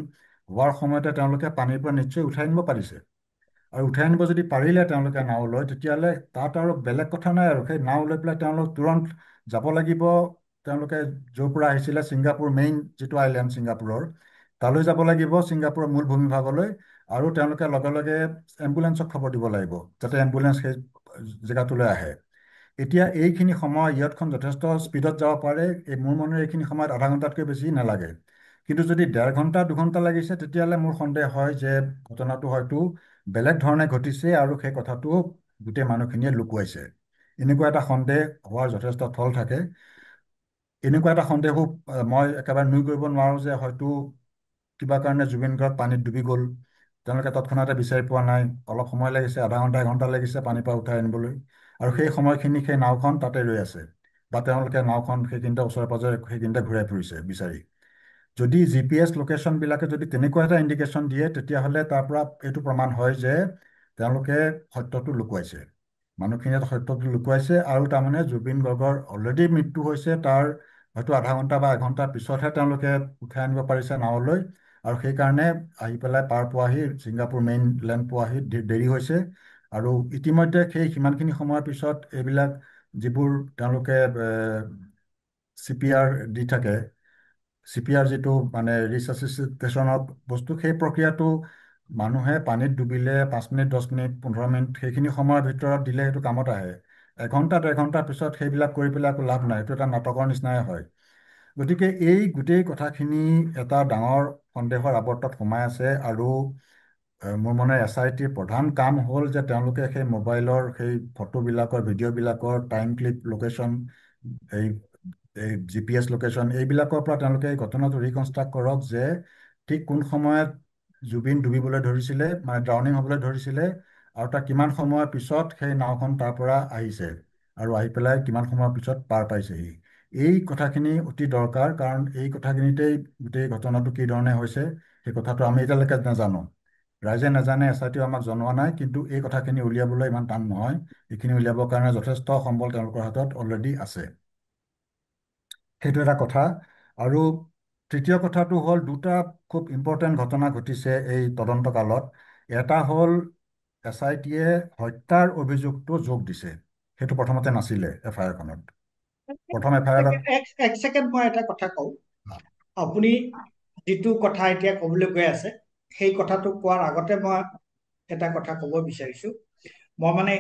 [SPEAKER 1] হোৱাৰ সময়তে তেওঁলোকে পানীৰ পৰা নিশ্চয় উঠাই আনিব পাৰিছে। আৰু উঠাই আনিব যদি পাৰিলে তেওঁলোকে নাও লৈ, তেতিয়াহ'লে তাত আৰু বেলেগ কথা নাই, আৰু সেই নাও লৈ পেলাই তেওঁলোক তুৰন্ত যাব লাগিব। তেওঁলোকে য'ৰ পৰা আহিছিলে, ছিংগাপুৰ মেইন যিটো আইলেণ্ড ছিংগাপুৰৰ, তালৈ যাব লাগিব, ছিংগাপুৰৰ মূল ভূমিভাগলৈ। আৰু তেওঁলোকে লগে লগে এম্বুলেঞ্চক খবৰ দিব লাগিব, যাতে এম্বুলেঞ্চ সেই জেগাটোলৈ আহে। এতিয়া এইখিনি সময় ইয়াতখন যথেষ্ট স্পীডত যাব পাৰে, মোৰ মনে এইখিনি সময়ত আধা ঘণ্টাতকৈ বেছি নালাগে। কিন্তু যদি 1.5 ঘণ্টা 2 ঘণ্টা লাগিছে, তেতিয়াহ'লে মোৰ সন্দেহ হয় যে ঘটনাটো হয়তো বেলেগ ধৰণে ঘটিছে, আৰু সেই কথাটো গোটেই মানুহখিনিয়ে লুকুৱাইছে। এনেকুৱা এটা সন্দেহ হোৱাৰ যথেষ্ট থল থাকে। এনেকুৱা এটা সন্দেহো মই একেবাৰে নুই কৰিব নোৱাৰোঁ যে হয়তো কিবা কাৰণে জুবিন গাৰ্গ পানীত ডুবি গ'ল, তেওঁলোকে তৎক্ষণাতে বিচাৰি পোৱা নাই, অলপ সময় লাগিছে, আধা ঘণ্টা 1 ঘণ্টা লাগিছে পানীৰ পৰা উঠাই আনিবলৈ, আৰু সেই সময়খিনি সেই নাওখন তাতে ৰৈ আছে, বা তেওঁলোকে নাওখন সেইখিনিতে ওচৰে পাঁজৰে সেইখিনিতে ঘূৰাই ফুৰিছে বিচাৰি। যদি GPS লোকেশ্যনবিলাকে যদি তেনেকুৱা এটা ইণ্ডিকেশ্যন দিয়ে, তেতিয়াহ'লে তাৰ পৰা এইটো প্ৰমাণ হয় যে তেওঁলোকে সত্যটো লুকুৱাইছে, মানুহখিনিয়ে সত্যটো লুকুৱাইছে। আৰু তাৰমানে জুবিন গাৰ্গৰ অলৰেডি মৃত্যু হৈছে, তাৰ হয়তো আধা ঘণ্টা বা 1 ঘণ্টাৰ পিছতহে তেওঁলোকে উঠাই আনিব পাৰিছে নাৱলৈ, আৰু সেইকাৰণে আহি পেলাই পাৰ পোৱাহি, ছিংগাপুৰ মেইন লেণ্ড পোৱাহি দেৰি হৈছে। আৰু ইতিমধ্যে সেই সিমানখিনি সময়ৰ পিছত এইবিলাক যিবোৰ তেওঁলোকে CPR দি থাকে, CPR যিটো মানে ৰিচাচিটেশ্যনৰ বস্তু, সেই প্ৰক্ৰিয়াটো মানুহে পানীত ডুবিলে 5 মিনিট, 10 মিনিট, 15 মিনিট সেইখিনি সময়ৰ ভিতৰত দিলে সেইটো কামত আহে। 1 ঘণ্টা 1.5 ঘণ্টাৰ পিছত সেইবিলাক কৰি পেলাই একো লাভ নাই, এইটো এটা নাটকৰ নিচিনাই হয়। গতিকে এই গোটেই কথাখিনি এটা ডাঙৰ সন্দেহৰ আৱৰ্তত সোমাই আছে। আৰু মোৰ মনে SITৰ প্ৰধান কাম হ'ল যে তেওঁলোকে সেই মোবাইলৰ সেই ফটোবিলাকৰ, ভিডিঅ'বিলাকৰ টাইম ক্লিপ লোকেশ্যন, এই GPS লোকেশ্যন, এইবিলাকৰ পৰা তেওঁলোকে এই ঘটনাটো ৰিকনষ্ট্ৰাক্ট কৰক যে ঠিক কোন সময়ত জুবিন ডুবিবলৈ ধৰিছিলে, মানে ড্ৰাউনিং হ'বলৈ ধৰিছিলে, আৰু তাৰ কিমান সময়ৰ পিছত সেই নাওখন তাৰ পৰা আহিছে। আৰু আহি পেলাই কিমান সময়ৰ পিছত পাৰ পাইছেহি। এই কথাখিনি অতি দৰকাৰ, কাৰণ এই কথাখিনিতেই গোটেই ঘটনাটো কি ধৰণে হৈছে সেই কথাটো আমি এতিয়ালৈকে নাজানো। ৰাইজে নাজানে, এছ.আই.টিও আমাক জনোৱা নাই, কিন্তু এই কথাখিনি উলিয়াবলৈ ইমান টান নহয়। এইখিনি উলিয়াবৰ কাৰণে যথেষ্ট সম্বল তেওঁলোকৰ হাতত অলৰেডি আছে। সেইটো এটা কথা। আৰু তৃতীয় কথাটো হ'ল, দুটা খুব ইম্পৰ্টেণ্ট ঘটনা ঘটিছে এই তদন্ত কালত। এটা হ'ল এছ.আই.টিয়ে হত্যাৰ অভিযোগটো যোগ দিছে। সেইটো প্ৰথমতে নাছিলে এফ.আই.আৰখনত। প্ৰথম এফ.আই.আৰত
[SPEAKER 2] এক ছেকেণ্ড মই এটা কথা কওঁ। আপুনি যিটো কথা এতিয়া ক'বলৈ গৈ আছে, সেই কথাটো কোৱাৰ আগতে মই এটা কথা ক'ব বিচাৰিছো। মই মানে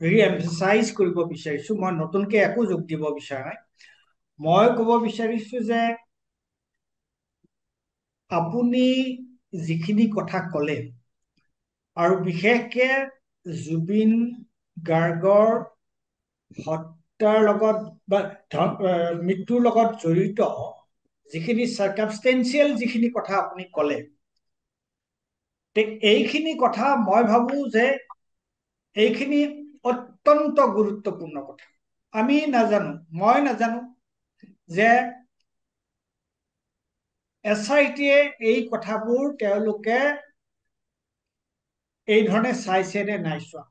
[SPEAKER 2] ৰিএমফাচাইজ কৰিব বিচাৰিছো, মই নতুনকে একো যোগ দিব বিচৰা নাই। মই ক'ব বিচাৰিছো যে আপুনি যিখিনি কথা ক'লে, আৰু বিশেষকে জুবিন গাৰ্গৰ হত্যাৰ লগত বা মৃত্যুৰ লগত জড়িত যিখিনি চাৰ্কামষ্টেঞ্চিয়েল যিখিনি কথা আপুনি ক'লে, এইখিনি কথা মই ভাবো যে এইখিনি অত্যন্ত গুৰুত্বপূৰ্ণ কথা। আমি নাজানো, মই নাজানো যে এছ.আই.টিয়ে এই কথাবোৰ তেওঁলোকে এই ধৰণে চাইছে নে নাই চোৱা,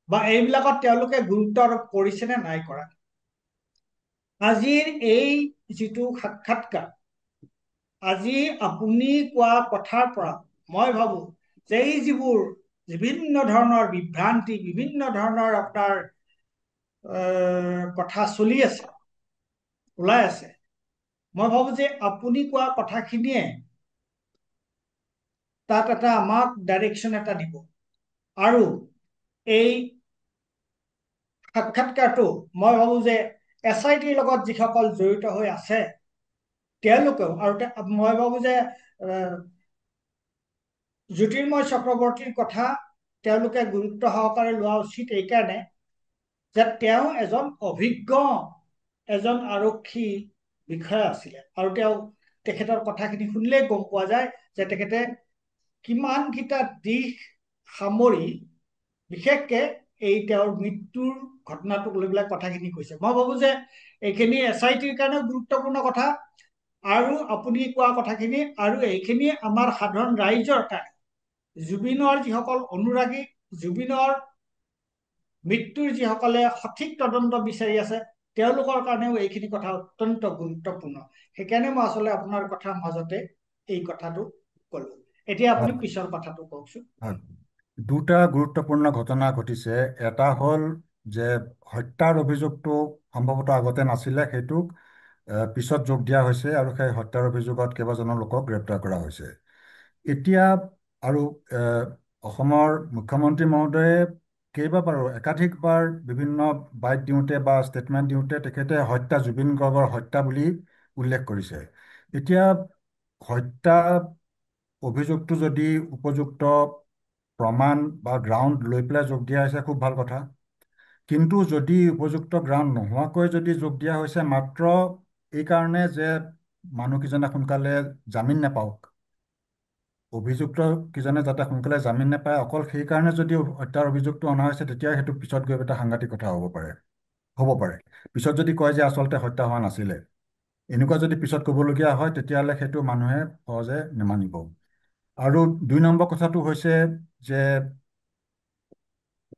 [SPEAKER 2] বা এইবিলাকত তেওঁলোকে গুৰুত্ব আৰোপ কৰিছে নে নাই কৰা। আজিৰ এই যিটো সাক্ষাৎকাৰ, আজি আপুনি কোৱা কথাৰ পৰা মই ভাবো যে এই যিবোৰ বিভিন্ন ধৰণৰ বিভ্ৰান্তি, বিভিন্ন ধৰণৰ আপোনাৰ কথা চলি আছে, ওলাই আছে, মই ভাবো যে আপুনি কোৱা কথাখিনিয়ে তাত এটা আমাক ডাইৰেকশ্যন এটা দিব। আৰু এই সাক্ষাৎকাৰটো মই ভাবো যে এছ.আই.টিৰ লগত যিসকল জড়িত হৈ আছে তেওঁলোকেও, আৰু মই ভাবো যে জ্যোতিৰ্ময় চক্ৰৱৰ্তীৰ কথা তেওঁলোকে গুৰুত্ব সহকাৰে লোৱা উচিত, এইকাৰণে যে তেওঁ এজন অভিজ্ঞ এজন আৰক্ষী বিষয়া আছিলে, আৰু তেখেতৰ কথাখিনি শুনিলেই গম পোৱা যায় যে তেখেতে কিমানকেইটা দিশ সামৰি বিশেষকে এই তেওঁৰ মৃত্যুৰ ঘটনাটোক লৈ পেলাই কথাখিনি কৈছে। মই ভাবো যে এইখিনি এছ.আই.টিৰ কাৰণেও গুৰুত্বপূৰ্ণ কথা, আৰু আপুনি কোৱা কথাখিনি, আৰু এইখিনি আমাৰ সাধাৰণ ৰাইজৰ কাৰণে, জুবিনৰ যিসকল অনুৰাগী, জুবিনৰ মৃত্যুৰ যিসকলে সঠিক তদন্ত বিচাৰি আছে, তেওঁলোকৰ কাৰণেও এইখিনি কথা অত্যন্ত গুৰুত্বপূৰ্ণ। সেইকাৰণে মই আচলতে আপোনাৰ কথাৰ মাজতে এই কথাটো কলো। এতিয়া আপুনি পিছৰ কথাটো কওকচোন।
[SPEAKER 1] হয়, দুটা গুৰুত্বপূৰ্ণ ঘটনা ঘটিছে। এটা হ'ল যে হত্যাৰ অভিযোগটো সম্ভৱতঃ আগতে নাছিলে, সেইটোক পিছত যোগ দিয়া হৈছে, আৰু সেই হত্যাৰ অভিযোগত কেইবাজনো লোকক গ্ৰেপ্তাৰ কৰা হৈছে এতিয়া। আৰু অসমৰ মুখ্যমন্ত্ৰী মহোদয়ে কেইবাবাৰো একাধিকবাৰ বিভিন্ন বাইট দিওঁতে বা ষ্টেটমেণ্ট দিওঁতে তেখেতে জুবিন গাৰ্গৰ হত্যা বুলি উল্লেখ কৰিছে। এতিয়া হত্যা অভিযোগটো যদি উপযুক্ত প্ৰমাণ বা গ্ৰাউণ্ড লৈ পেলাই যোগ দিয়া হৈছে, খুব ভাল কথা। কিন্তু যদি উপযুক্ত গ্ৰাউণ্ড নোহোৱাকৈ যদি যোগ দিয়া হৈছে মাত্ৰ এই কাৰণে যে মানুহকেইজনে সোনকালে জামিন নাপাওক, অভিযুক্ত কিজনে যাতে সোনকালে জামিন নাপায়, অকল সেই কাৰণে যদি হত্যাৰ অভিযোগটো অনা হৈছে, তেতিয়া সেইটো পিছত গৈ এটা সাংঘাতিক কথা হ'ব পাৰে। পিছত যদি কয় যে আচলতে হত্যা হোৱা নাছিলে, এনেকুৱা যদি পিছত ক'বলগীয়া হয়, তেতিয়াহ'লে সেইটো মানুহে সহজে নেমানিব। আৰু দুই নম্বৰ কথাটো হৈছে যে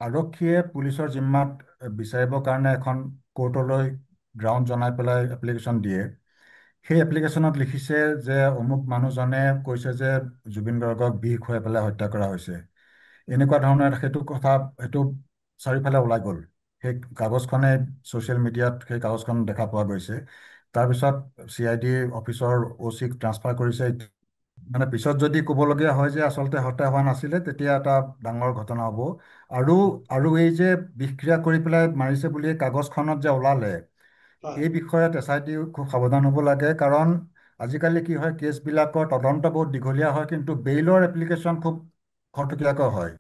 [SPEAKER 1] আৰক্ষীয়ে পুলিচৰ জিম্মাত বিচাৰিবৰ কাৰণে এখন কোৰ্টলৈ গ্ৰাউণ্ড জনাই পেলাই এপ্লিকেশ্যন দিয়ে। সেই এপ্লিকেশ্যনত লিখিছে যে অমুক মানুহজনে কৈছে যে জুবিন গাৰ্গক বিষ খুৱাই পেলাই হত্যা কৰা হৈছে। এনেকুৱা ধৰণৰ সেইটো চাৰিওফালে ওলাই গ'ল। সেই কাগজখনে ছ'চিয়েল মিডিয়াত সেই কাগজখন দেখা পোৱা গৈছে। তাৰপিছত CID অফিচৰ OC-ক ট্ৰান্সফাৰ কৰিছে। মানে পিছত যদি ক'বলগীয়া হয় যে আচলতে হত্যা হোৱা নাছিলে, তেতিয়া এটা ডাঙৰ ঘটনা হ'ব। আৰু আৰু এই যে বিষক্ৰিয়া কৰি পেলাই মাৰিছে বুলি কাগজখনত যে ওলালে,
[SPEAKER 2] হয়,
[SPEAKER 1] এই বিষয়ত SIT খুব সাৱধান হ'ব লাগে। কাৰণ আজিকালি কি হয়, কেছবিলাকৰ তদন্ত বহুত দীঘলীয়া হয়, কিন্তু বেইলৰ এপ্লিকেশ্যন খুব খৰতকীয়াকৈ হয়।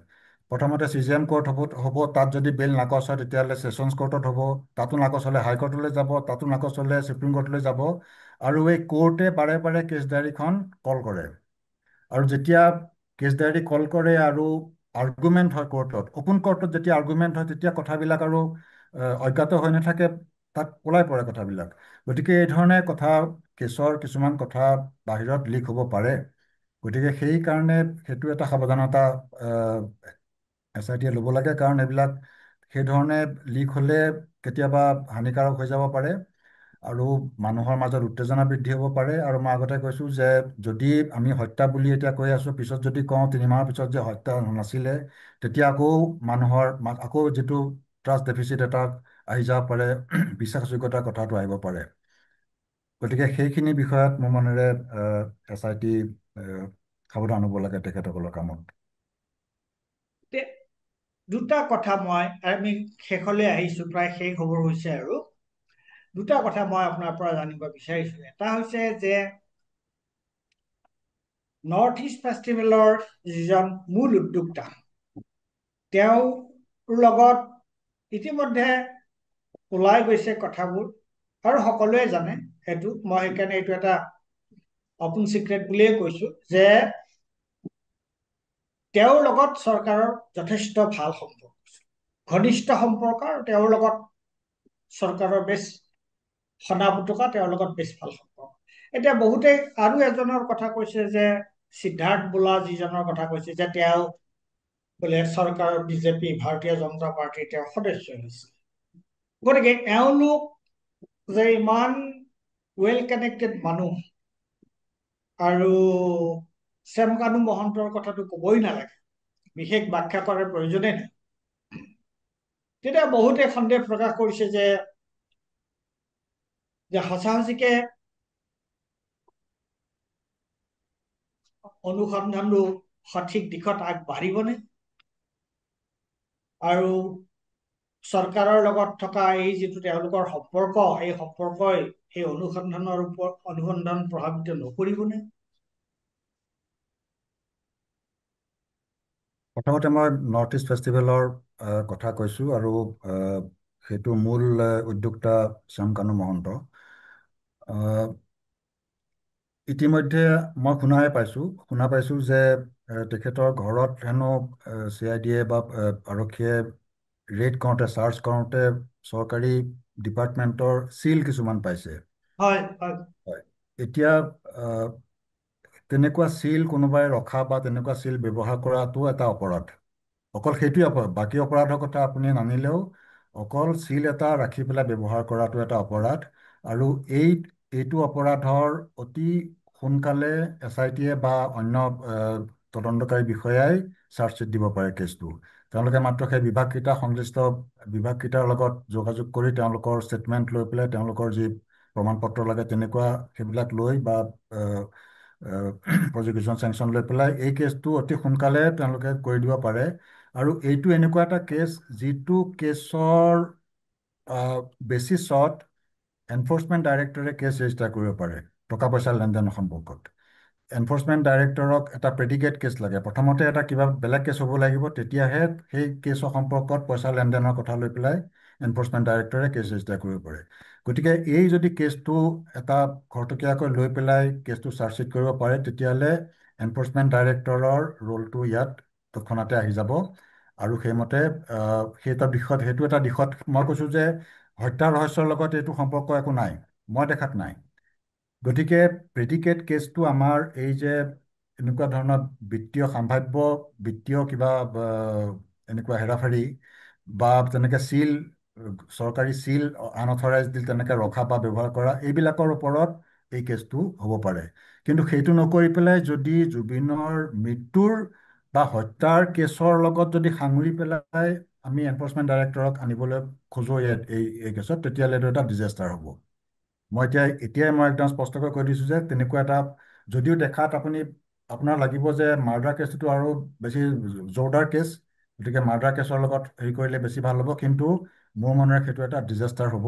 [SPEAKER 1] প্ৰথমতে CJM কোৰ্ট হ'ব, তাত যদি বেইল নাকচ হয় তেতিয়াহ'লে ছেছনছ কোৰ্টত হ'ব, তাতো নাকচ হ'লে হাইকোৰ্টলৈ যাব, তাতো নাকচ হ'লে সুপ্ৰিম কোৰ্টলৈ যাব। আৰু এই কোৰ্টে বাৰে বাৰে কেছ ডায়েৰীখন কল কৰে। আৰু যেতিয়া কেছ ডায়েৰী কল কৰে আৰু আৰ্গুমেণ্ট হয় কোৰ্টত, অ'পেন কোৰ্টত যেতিয়া আৰ্গুমেণ্ট হয়, তেতিয়া কথাবিলাক আৰু অজ্ঞাত হৈ নাথাকে, তাত ওলাই পৰে কথাবিলাক। গতিকে এই ধৰণে কেছৰ কিছুমান কথা বাহিৰত লিক হ'ব পাৰে। গতিকে সেইকাৰণে সেইটো এটা সাৱধানতা SIT-য়ে ল'ব লাগে, কাৰণ এইবিলাক সেইধৰণে লিক হ'লে কেতিয়াবা হানিকাৰক হৈ যাব পাৰে আৰু মানুহৰ মাজত উত্তেজনা বৃদ্ধি হ'ব পাৰে। আৰু মই আগতে কৈছোঁ যে যদি আমি হত্যা বুলি এতিয়া কৈ আছোঁ, পিছত যদি কওঁ 3 মাহৰ পিছত যে হত্যা নাছিলে, তেতিয়া আকৌ আকৌ যিটো ট্ৰাষ্ট ডেফিচিট এটা আহি যাব পাৰে, বিশ্বাসযোগ্যতাৰ কথাটো আহিব পাৰে। গতিকে সেইখিনি বিষয়ত মোৰ মনেৰে SIT সাৱধান হ'ব লাগে তেখেতসকলৰ কামত।
[SPEAKER 2] তে- দুটা কথা আমি শেষলৈ আহিছো, প্ৰায় শেষ হ'বৰ হৈছে আৰু। দুটা কথা মই আপোনাৰ পৰা জানিব বিচাৰিছো। এটা হৈছে যে নৰ্থ ইষ্ট ফেষ্টিভেলৰ যিজন মূল উদ্যোক্তা, তেওঁৰ লগত ইতিমধ্যে ওলাই গৈছে কথাবোৰ, আৰু সকলোৱে জানে সেইটো। মই সেইকাৰণে এইটো এটা অপেন চিক্ৰেট বুলিয়ে কৈছো যে তেওঁৰ লগত চৰকাৰৰ যথেষ্ট ভাল সম্পৰ্ক, ঘনিষ্ঠ সম্পৰ্ক, আৰু তেওঁৰ লগত চৰকাৰৰ বেছ সনা পুতকা, তেওঁৰ লগত বেছ ভাল সম্পৰ্ক। এতিয়া বহুতে আৰু এজনৰ কথা কৈছে যে সিদ্ধাৰ্থ বোলা যিজনৰ কথা কৈছে যে তেওঁ বোলে চৰকাৰৰ বিজেপি, ভাৰতীয় জনতা পাৰ্টীৰ তেওঁ সদস্য হৈছে। গতিকে এওঁলোক যে ইমান ৱেল কানেক্টেড মানুহ, আৰু শ্যামকানু মহন্তৰ কথাটো কবই নালাগে, বিশেষ ব্যাখ্যা কৰাৰ প্ৰয়োজনেই নাই। তেতিয়া বহুতে সন্দেহ প্ৰকাশ কৰিছে যে সঁচা সঁচিকে অনুসন্ধানটো সঠিক দিশত আগবাঢ়িবনে, আৰু চৰকাৰৰ লগত থকা এই যিটো তেওঁলোকৰ সম্পৰ্ক, এই সম্পৰ্কই এই অনুসন্ধান প্ৰভাৱিত নকৰিবনে?
[SPEAKER 1] প্ৰথমতে মই নৰ্থ ইষ্ট ফেষ্টিভেলৰ কথা কৈছোঁ, আৰু সেইটো মূল উদ্যোক্তা শ্যামকানু মহন্ত। আহ, ইতিমধ্যে মই শুনা পাইছোঁ যে তেখেতৰ ঘৰত হেনো CID-য়ে বা আৰক্ষীয়ে চাৰ্চ কৰোঁতে চৰকাৰী ডিপাৰ্টমেণ্টৰ চিল কিছুমান পাইছে।
[SPEAKER 2] হয়, হয়।
[SPEAKER 1] হয়। এতিয়া আহ, তেনেকুৱা চিল কোনোবাই ৰখা বা তেনেকুৱা চিল ব্যৱহাৰ কৰাটো এটা অপৰাধ। অকল সেইটোৱে অপৰাধ, বাকী অপৰাধৰ কথা আপুনি নানিলেও অকল চিল এটা ৰাখি পেলাই ব্যৱহাৰ কৰাটো এটা অপৰাধ। আৰু এইটো অপৰাধৰ অতি সোনকালে SIT-য়ে বা অন্য তদন্তকাৰী বিষয়াই চাৰ্জশ্বিট দিব পাৰে কেছটো। তেওঁলোকে মাত্ৰ সেই সংশ্লিষ্ট বিভাগকেইটাৰ লগত যোগাযোগ কৰি তেওঁলোকৰ ষ্টেটমেণ্ট লৈ পেলাই, তেওঁলোকৰ যি প্ৰমাণ পত্ৰ লাগে তেনেকুৱা সেইবিলাক লৈ বা প্ৰজিকিউশ্যন চেংচন লৈ পেলাই এই কেছটো অতি সোনকালে তেওঁলোকে কৰি দিব পাৰে। আৰু এইটো এনেকুৱা এটা কেছ যিটো কেছৰ বেচিছত এনফৰ্চমেণ্ট ডাইৰেক্টৰে কেছ ৰেজিষ্টাৰ কৰিব পাৰে টকা পইচাৰ লেনদেনৰ সম্পৰ্কত। এনফৰ্চমেণ্ট ডাইৰেক্টৰক এটা প্ৰেডিকেট কেছ লাগে, প্ৰথমতে এটা কিবা বেলেগ কেছ হ'ব লাগিব, তেতিয়াহে সেই কেছৰ সম্পৰ্কত পইচা লেনদেনৰ কথা লৈ পেলাই এনফৰ্চমেণ্ট ডাইৰেক্টৰে কেছ ৰেজিষ্টাৰ কৰিব পাৰে। গতিকে এই যদি কেছটো এটা খৰতকীয়াকৈ লৈ পেলাই কেছটো চাৰ্জশ্বিট কৰিব পাৰে, তেতিয়াহ'লে এনফৰ্চমেণ্ট ডাইৰেক্টৰৰ ৰোলটো ইয়াত তৎক্ষণাতে আহি যাব। আৰু সেইমতে সেইটো এটা দিশত মই কৈছোঁ যে হত্যা ৰহস্যৰ লগত এইটো সম্পৰ্ক একো নাই, মই দেখাত নাই। গতিকে প্ৰেডিকেট কেছটো আমাৰ এই যে এনেকুৱা ধৰণৰ সাম্ভাৱ্য বিত্তীয় কিবা এনেকুৱা হেৰাফেৰি বা তেনেকৈ চৰকাৰী চিল আনঅথৰাইজ ডিল তেনেকৈ ৰখা বা ব্যৱহাৰ কৰা, এইবিলাকৰ ওপৰত এই কেছটো হ'ব পাৰে। কিন্তু সেইটো নকৰি পেলাই যদি জুবিনৰ মৃত্যুৰ বা হত্যাৰ কেছৰ লগত যদি সাঙুৰি পেলাই আমি এনফৰ্চমেণ্ট ডাইৰেক্টৰক আনিবলৈ খোজো এই কেছত, তেতিয়াহ'লে এইটো এটা ডিজাষ্টাৰ হ'ব। এতিয়াই মই একদম স্পষ্টকৈ কৈ দিছোঁ যে তেনেকুৱা এটা যদিও দেখাত আপোনাৰ লাগিব যে মাৰ্ডাৰ কেছটো আৰু বেছি জোৰদাৰ কেছ, গতিকে মাৰ্ডাৰ কেছৰ লগত হেৰি কৰিলে বেছি ভাল হ'ব, কিন্তু মোৰ মনেৰে সেইটো এটা ডিজাষ্টাৰ হ'ব।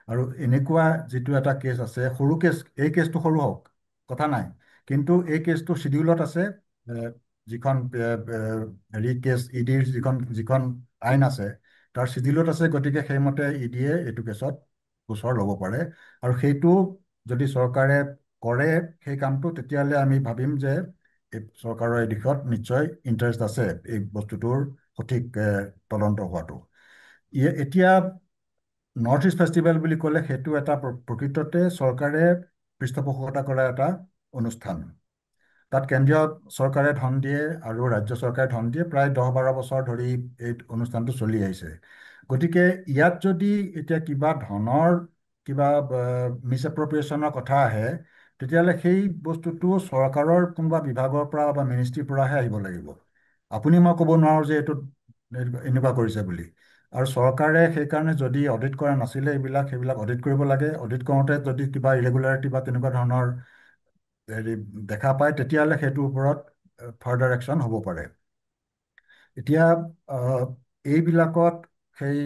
[SPEAKER 1] আৰু এনেকুৱা যিটো এটা কেছ আছে, সৰু কেছ, এই কেছটো সৰু হওক কথা নাই, কিন্তু এই কেছটো চিডিউলত আছে, যিখন হেৰি কেছ ইডিৰ যিখন আইন আছে তাৰ চিডিউলত আছে। গতিকে সেইমতে ইডিয়ে এইটো কেছত গোচৰ ল'ব পাৰে। আৰু সেইটো যদি চৰকাৰে কৰে সেই কামটো, তেতিয়াহ'লে আমি ভাবিম যে চৰকাৰৰ এই দিশত নিশ্চয় ইণ্টাৰেষ্ট আছে এই বস্তুটোৰ সঠিক তদন্ত হোৱাটো। এতিয়া নৰ্থ ইষ্ট ফেষ্টিভেল বুলি ক'লে সেইটো এটা প্ৰকৃততে চৰকাৰে পৃষ্ঠপোষকতা কৰা এটা অনুষ্ঠান। তাত কেন্দ্ৰীয় চৰকাৰে ধন দিয়ে আৰু ৰাজ্য চৰকাৰে ধন দিয়ে, প্ৰায় 10-12 বছৰ ধৰি এই অনুষ্ঠানটো চলি আহিছে। গতিকে ইয়াত যদি এতিয়া কিবা ধনৰ কিবা মিছ এপ্ৰপ্ৰিয়েশ্যনৰ কথা আহে, তেতিয়াহ'লে সেই বস্তুটো চৰকাৰৰ কোনোবা বিভাগৰ পৰা বা মিনিষ্ট্ৰীৰ পৰাহে আহিব লাগিব। আপুনি মই ক'ব নোৱাৰোঁ যে এইটো এনেকুৱা কৰিছে বুলি। আৰু চৰকাৰে সেইকাৰণে যদি অডিট কৰা নাছিলে সেইবিলাক অডিট কৰিব লাগে। অডিট কৰোঁতে যদি কিবা ইৰেগুলাৰিটি বা তেনেকুৱা ধৰণৰ হেৰি দেখা পায়, তেতিয়াহ'লে সেইটোৰ ওপৰত ফাৰ্ডাৰ একশ্যন হ'ব পাৰে। এতিয়া এইবিলাকত সেই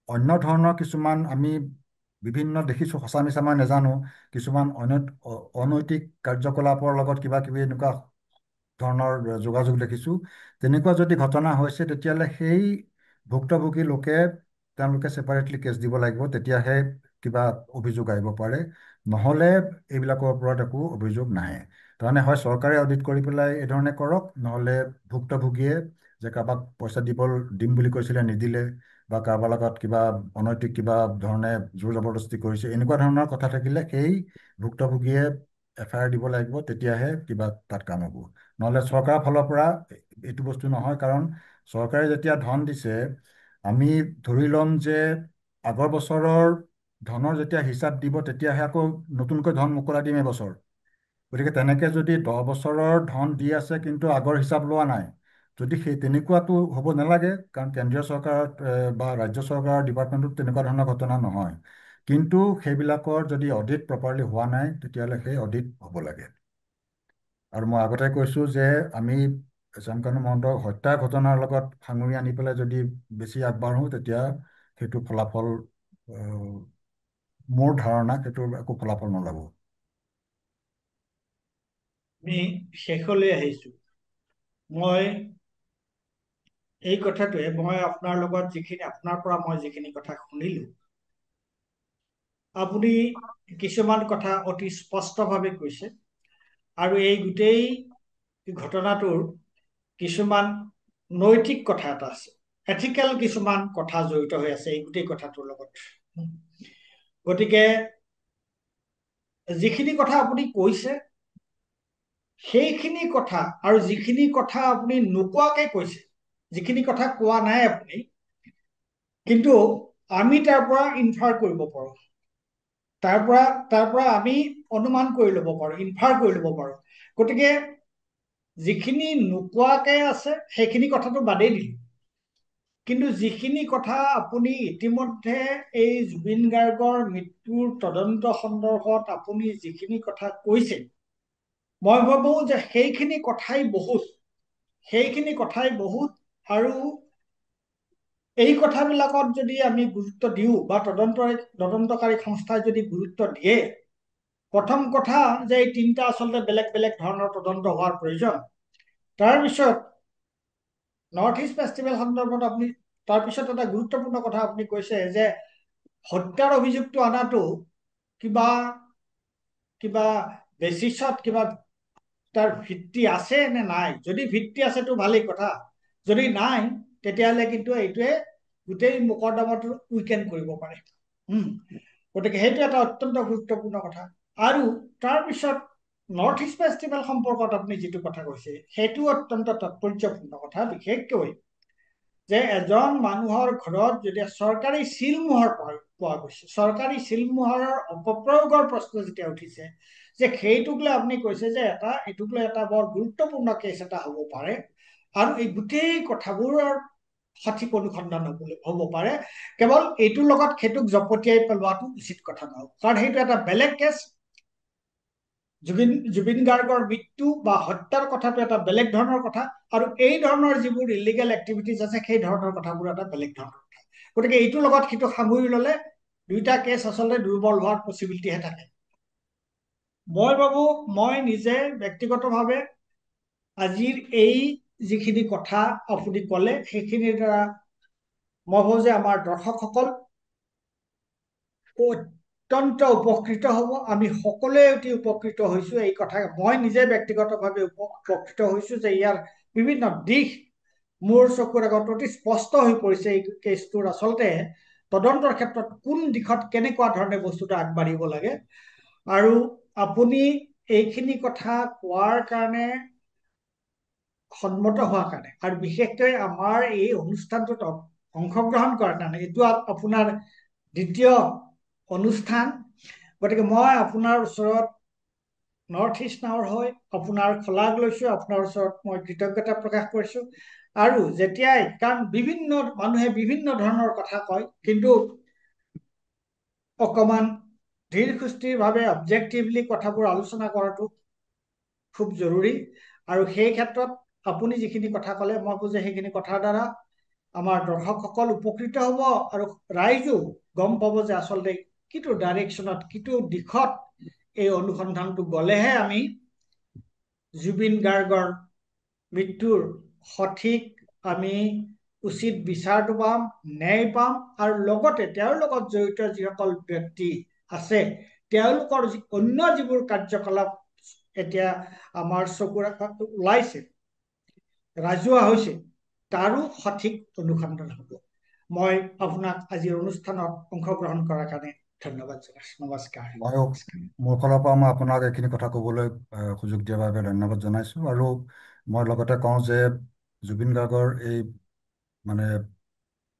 [SPEAKER 1] অন্য ধৰণৰ কিছুমান আমি বিভিন্ন দেখিছোঁ, সঁচা মিছা মই নাজানো, কিছুমান অনৈতিক কাৰ্যকলাপৰ লগত কিবা কিবি এনেকুৱা ধৰণৰ যোগাযোগ দেখিছোঁ। তেনেকুৱা যদি ঘটনা হৈছে, তেতিয়াহ'লে সেই ভুক্তভোগী লোকে তেওঁলোকে ছেপাৰেটলি কেছ দিব লাগিব, তেতিয়াহে কিবা অভিযোগ আহিব পাৰে। নহ'লে এইবিলাকৰ ওপৰত একো অভিযোগ নাহে। তাৰমানে হয় চৰকাৰে অডিট কৰি পেলাই এই ধৰণে কৰক, নহ'লে ভুক্তভোগীয়ে যে কাৰোবাক পইচা দিম বুলি কৈছিলে নিদিলে, বা কাৰোবাৰ লগত কিবা অনৈতিক কিবা ধৰণে জোৰ জবৰদস্তি কৰিছে, এনেকুৱা ধৰণৰ কথা থাকিলে সেই ভুক্তভোগীয়ে FIR দিব লাগিব, তেতিয়াহে কিবা তাত কাম হ'ব। নহ'লে চৰকাৰৰ ফালৰ পৰা এইটো বস্তু নহয়। কাৰণ চৰকাৰে যেতিয়া ধন দিছে, আমি ধৰি ল'ম যে আগৰ বছৰৰ ধনৰ যেতিয়া হিচাপ দিব, তেতিয়াহে আকৌ নতুনকৈ ধন মোকলাই দিম এবছৰ। গতিকে তেনেকৈ যদি 10 বছৰৰ ধন দি আছে কিন্তু আগৰ হিচাপ লোৱা নাই, যদি সেই তেনেকুৱাটো হ'ব নালাগে, কাৰণ কেন্দ্ৰীয় চৰকাৰত বা ৰাজ্য চৰকাৰৰ ডিপাৰ্টমেণ্টত তেনেকুৱা ধৰণৰ ঘটনা নহয়। কিন্তু সেইবিলাকৰ যদি অডিট প্ৰপাৰলি হোৱা নাই, তেতিয়াহ'লে সেই অডিট হ'ব লাগে। আৰু মই আগতে কৈছোঁ যে আমি শ্যামকানু মহন্তৰ হত্যাৰ ঘটনাৰ লগত সাঙুৰি আনি পেলাই যদি বেছি আগবাঢ়োঁ, তেতিয়া সেইটো ফলাফল, মোৰ ধাৰণা সেইটোৰ একো ফলাফল নোলাব।
[SPEAKER 2] আমি শেষলৈ আহিছো। মই এই কথাটোৱে, মই আপোনাৰ লগত আপোনাৰ পৰা মই যিখিনি কথা শুনিলো, আপুনি কিছুমান কথা অতি স্পষ্টভাৱে কৈছে, আৰু এই গোটেই ঘটনাটোৰ কিছুমান নৈতিক কথা এটা আছে, এথিকেল কিছুমান কথা জড়িত হৈ আছে এই গোটেই কথাটোৰ লগত। গতিকে যিখিনি কথা আপুনি কৈছে, সেইখিনি কথা আৰু যিখিনি কথা আপুনি নোকোৱাকে কৈছে, যিখিনি কথা কোৱা নাই আপুনি, কিন্তু আমি তাৰ পৰা ইনফাৰ কৰিব পাৰো, তাৰ পৰা আমি অনুমান কৰি ল'ব পাৰো, ইনফাৰ কৰি ল'ব পাৰো। গতিকে যিখিনি নোকোৱাকে আছে সেইখিনি কথাটো বাদেই দিলো, কিন্তু যিখিনি কথা আপুনি ইতিমধ্যে এই জুবিন গাৰ্গৰ মৃত্যুৰ তদন্ত সন্দৰ্ভত আপুনি যিখিনি কথা কৈছে, মই ভাবো যে সেইখিনি কথাই বহুত, আৰু এই কথাবিলাকত যদি আমি গুৰুত্ব দিওঁ, বা তদন্তকাৰী সংস্থাই যদি গুৰুত্ব দিয়ে, প্ৰথম কথা যে এই তিনিটা আচলতে বেলেগ বেলেগ ধৰণৰ তদন্ত হোৱাৰ প্ৰয়োজন। তাৰপিছত নৰ্থ ইষ্ট ফেষ্টিভেল সন্দৰ্ভত আপুনি তাৰপিছত এটা গুৰুত্বপূৰ্ণ কথা আপুনি কৈছে যে হত্যাৰ অভিযোগটো অনাটো কিবা কিবা বেচিছত কিবা তাৰ ভিত্তি আছে নে নাই। যদি ভিত্তি আছেতো ভালেই কথা, যদি নাই তেতিয়াহ'লে কিন্তু এইটোৱে গোটেই মোকৰ্দমাটো উইকেন কৰিব পাৰে। গতিকে সেইটো এটা অত্যন্ত গুৰুত্বপূৰ্ণ কথা। আৰু তাৰপিছত নৰ্থ ইষ্ট ফেষ্টিভেল সম্পৰ্কত আপুনি যিটো কথা কৈছে, সেইটো অত্যন্ত তাৎপৰ্যপূৰ্ণ কথা, বিশেষকৈ যে এজন মানুহৰ ঘৰত যেতিয়া চৰকাৰী চিলমোহৰ পোৱা গৈছে, চৰকাৰী চিলমোহৰৰ অপপ্ৰয়োগৰ প্ৰশ্ন যেতিয়া উঠিছে, যে সেইটোক লৈ আপুনি কৈছে যে এইটোক লৈ এটা বৰ গুৰুত্বপূৰ্ণ কেছ এটা হ'ব পাৰে, আৰু এই গোটেই কথাবোৰৰ সঠিক অনুসন্ধান হ'ব পাৰে। কেৱল এইটোৰ লগত সেইটোক জপতিয়াই পেলোৱাটো উচিত কথা নহয়, কাৰণ সেইটো এটা বেলেগ কেছ। জুবিন গাৰ্গৰ মৃত্যু বা হত্যাৰ কথাটো এটা বেলেগ ধৰণৰ কথা, আৰু এই ধৰণৰ যিবোৰ ইলিগেল এক্টিভিটিজ আছে সেই ধৰণৰ কথাবোৰ এটা বেলেগ ধৰণৰ কথা। গতিকে এইটোৰ লগত সেইটো সামৰি ললে দুইটা কেছ আচলতে দুৰ্বল হোৱাৰ পচিবিলিটিহে থাকে। মই ভাবো, মই নিজে ব্যক্তিগতভাৱে আজিৰ এই যিখিনি কথা আপুনি ক'লে, সেইখিনিৰ দ্বাৰা মই ভাবো যে আমাৰ দৰ্শকসকল অত্যন্ত উপকৃত হ'ব। আমি সকলোৱে অতি উপকৃত হৈছো এই কথা, মই নিজে ব্যক্তিগতভাৱে উপকৃত হৈছো যে ইয়াৰ বিভিন্ন দিশ মোৰ চকুৰ আগত অতি স্পষ্ট হৈ পৰিছে। এই কেছটোৰ আচলতে তদন্তৰ ক্ষেত্ৰত কোন দিশত কেনেকুৱা ধৰণে বস্তুটো আগবাঢ়িব লাগে। আৰু আপুনি এইখিনি কথা কোৱাৰ কাৰণে, সন্মত হোৱাৰ কাৰণে, আৰু বিশেষকৈ আমাৰ এই অনুষ্ঠানটোত অংশগ্ৰহণ কৰাৰ কাৰণে, এইটো আপোনাৰ দ্বিতীয় অনুষ্ঠান। গতিকে মই আপোনাৰ ওচৰত নৰ্থ ইষ্ট নাওৰ হৈ আপোনাৰ শলাগ লৈছো, আপোনাৰ ওচৰত মই কৃতজ্ঞতা প্ৰকাশ কৰিছো। আৰু যেতিয়াই, কাৰণ বিভিন্ন মানুহে বিভিন্ন ধৰণৰ কথা কয়, কিন্তু অকমান ধীৰ সুস্থিৰভাৱে অবজেক্টিভলি কথাবোৰ আলোচনা কৰাটো খুব জৰুৰী। আৰু সেই ক্ষেত্ৰত আপুনি যিখিনি কথা ক'লে, মই ভাবো যে সেইখিনি কথাৰ দ্বাৰা আমাৰ দৰ্শকসকল উপকৃত হ'ব, আৰু ৰাইজো গম পাব যে আচলতে কিটো ডাইৰেকশ্যনত, কিটো দিশত এই অনুসন্ধানটো গ'লেহে আমি জুবিন গাৰ্গৰ মৃত্যুৰ সঠিক আমি উচিত বিচাৰটো পাম, ন্যায় পাম, আৰু লগতে তেওঁৰ লগত জড়িত যিসকল ব্যক্তি আছে, তেওঁলোকৰ অন্য যিবোৰ কাৰ্যকলাপ এতিয়া আমাৰ চকুৰ আগত ওলাইছে, ৰাজহুৱা হৈছে, তাৰো সঠিক অনুসন্ধান হ'ব। মই আপোনাক আজিৰ অনুষ্ঠানত অংশগ্ৰহণ কৰাৰ কাৰণে ধন্যবাদ জনাইছো। নমস্কাৰ।
[SPEAKER 1] ময়ো মোৰ ফালৰ পৰা মই আপোনাক এইখিনি কথা ক'বলৈ সুযোগ দিয়াৰ বাবে ধন্যবাদ জনাইছোঁ। আৰু মই লগতে কওঁ যে জুবিন গাৰ্গৰ এই মানে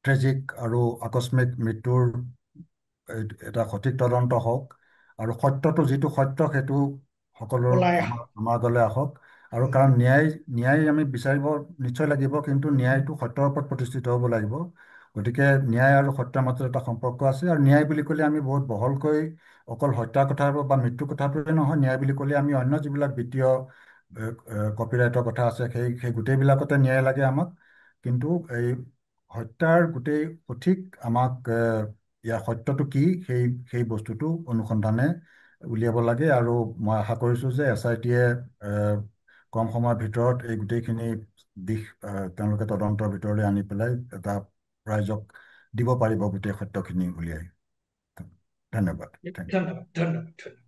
[SPEAKER 1] ট্ৰেজিক আৰু আকস্মিক মৃত্যুৰ এটা সঠিক তদন্ত হওক, আৰু সত্যটো যিটো সত্য সেইটো সকলোৰ
[SPEAKER 2] ওলাই আহক।
[SPEAKER 1] আমাৰ আগলৈ আহক। আৰু কাৰণ ন্যায় আমি বিচাৰিব নিশ্চয় লাগিব, কিন্তু ন্যায়টো সত্যৰ ওপৰত প্ৰতিষ্ঠিত হ'ব লাগিব। গতিকে ন্যায় আৰু সত্যৰ মাজত এটা সম্পৰ্ক আছে। আৰু ন্যায় বুলি ক'লে আমি বহুত বহলকৈ অকল হত্যাৰ কথা বা মৃত্যুৰ কথাটোৱে নহয়, ন্যায় বুলি ক'লে আমি অন্য যিবিলাক বিত্তীয় কপিৰাইটৰ কথা আছে, সেই গোটেইবিলাকতে ন্যায় লাগে আমাক। কিন্তু এই হত্যাৰ গোটেই সঠিক আমাক ইয়াৰ সত্যটো কি, সেই বস্তুটো অনুসন্ধানে উলিয়াব লাগে। আৰু মই আশা কৰিছোঁ যে SIT-য়ে কম সময়ৰ ভিতৰত এই গোটেইখিনি দিশ তেওঁলোকে তদন্তৰ ভিতৰলৈ আনি পেলাই এটা ৰাইজক দিব পাৰিব গোটেই সত্যখিনি উলিয়াই। ধন্যবাদ। Thank you.
[SPEAKER 2] ধন্যবাদ, ধন্যবাদ, ধন্যবাদ।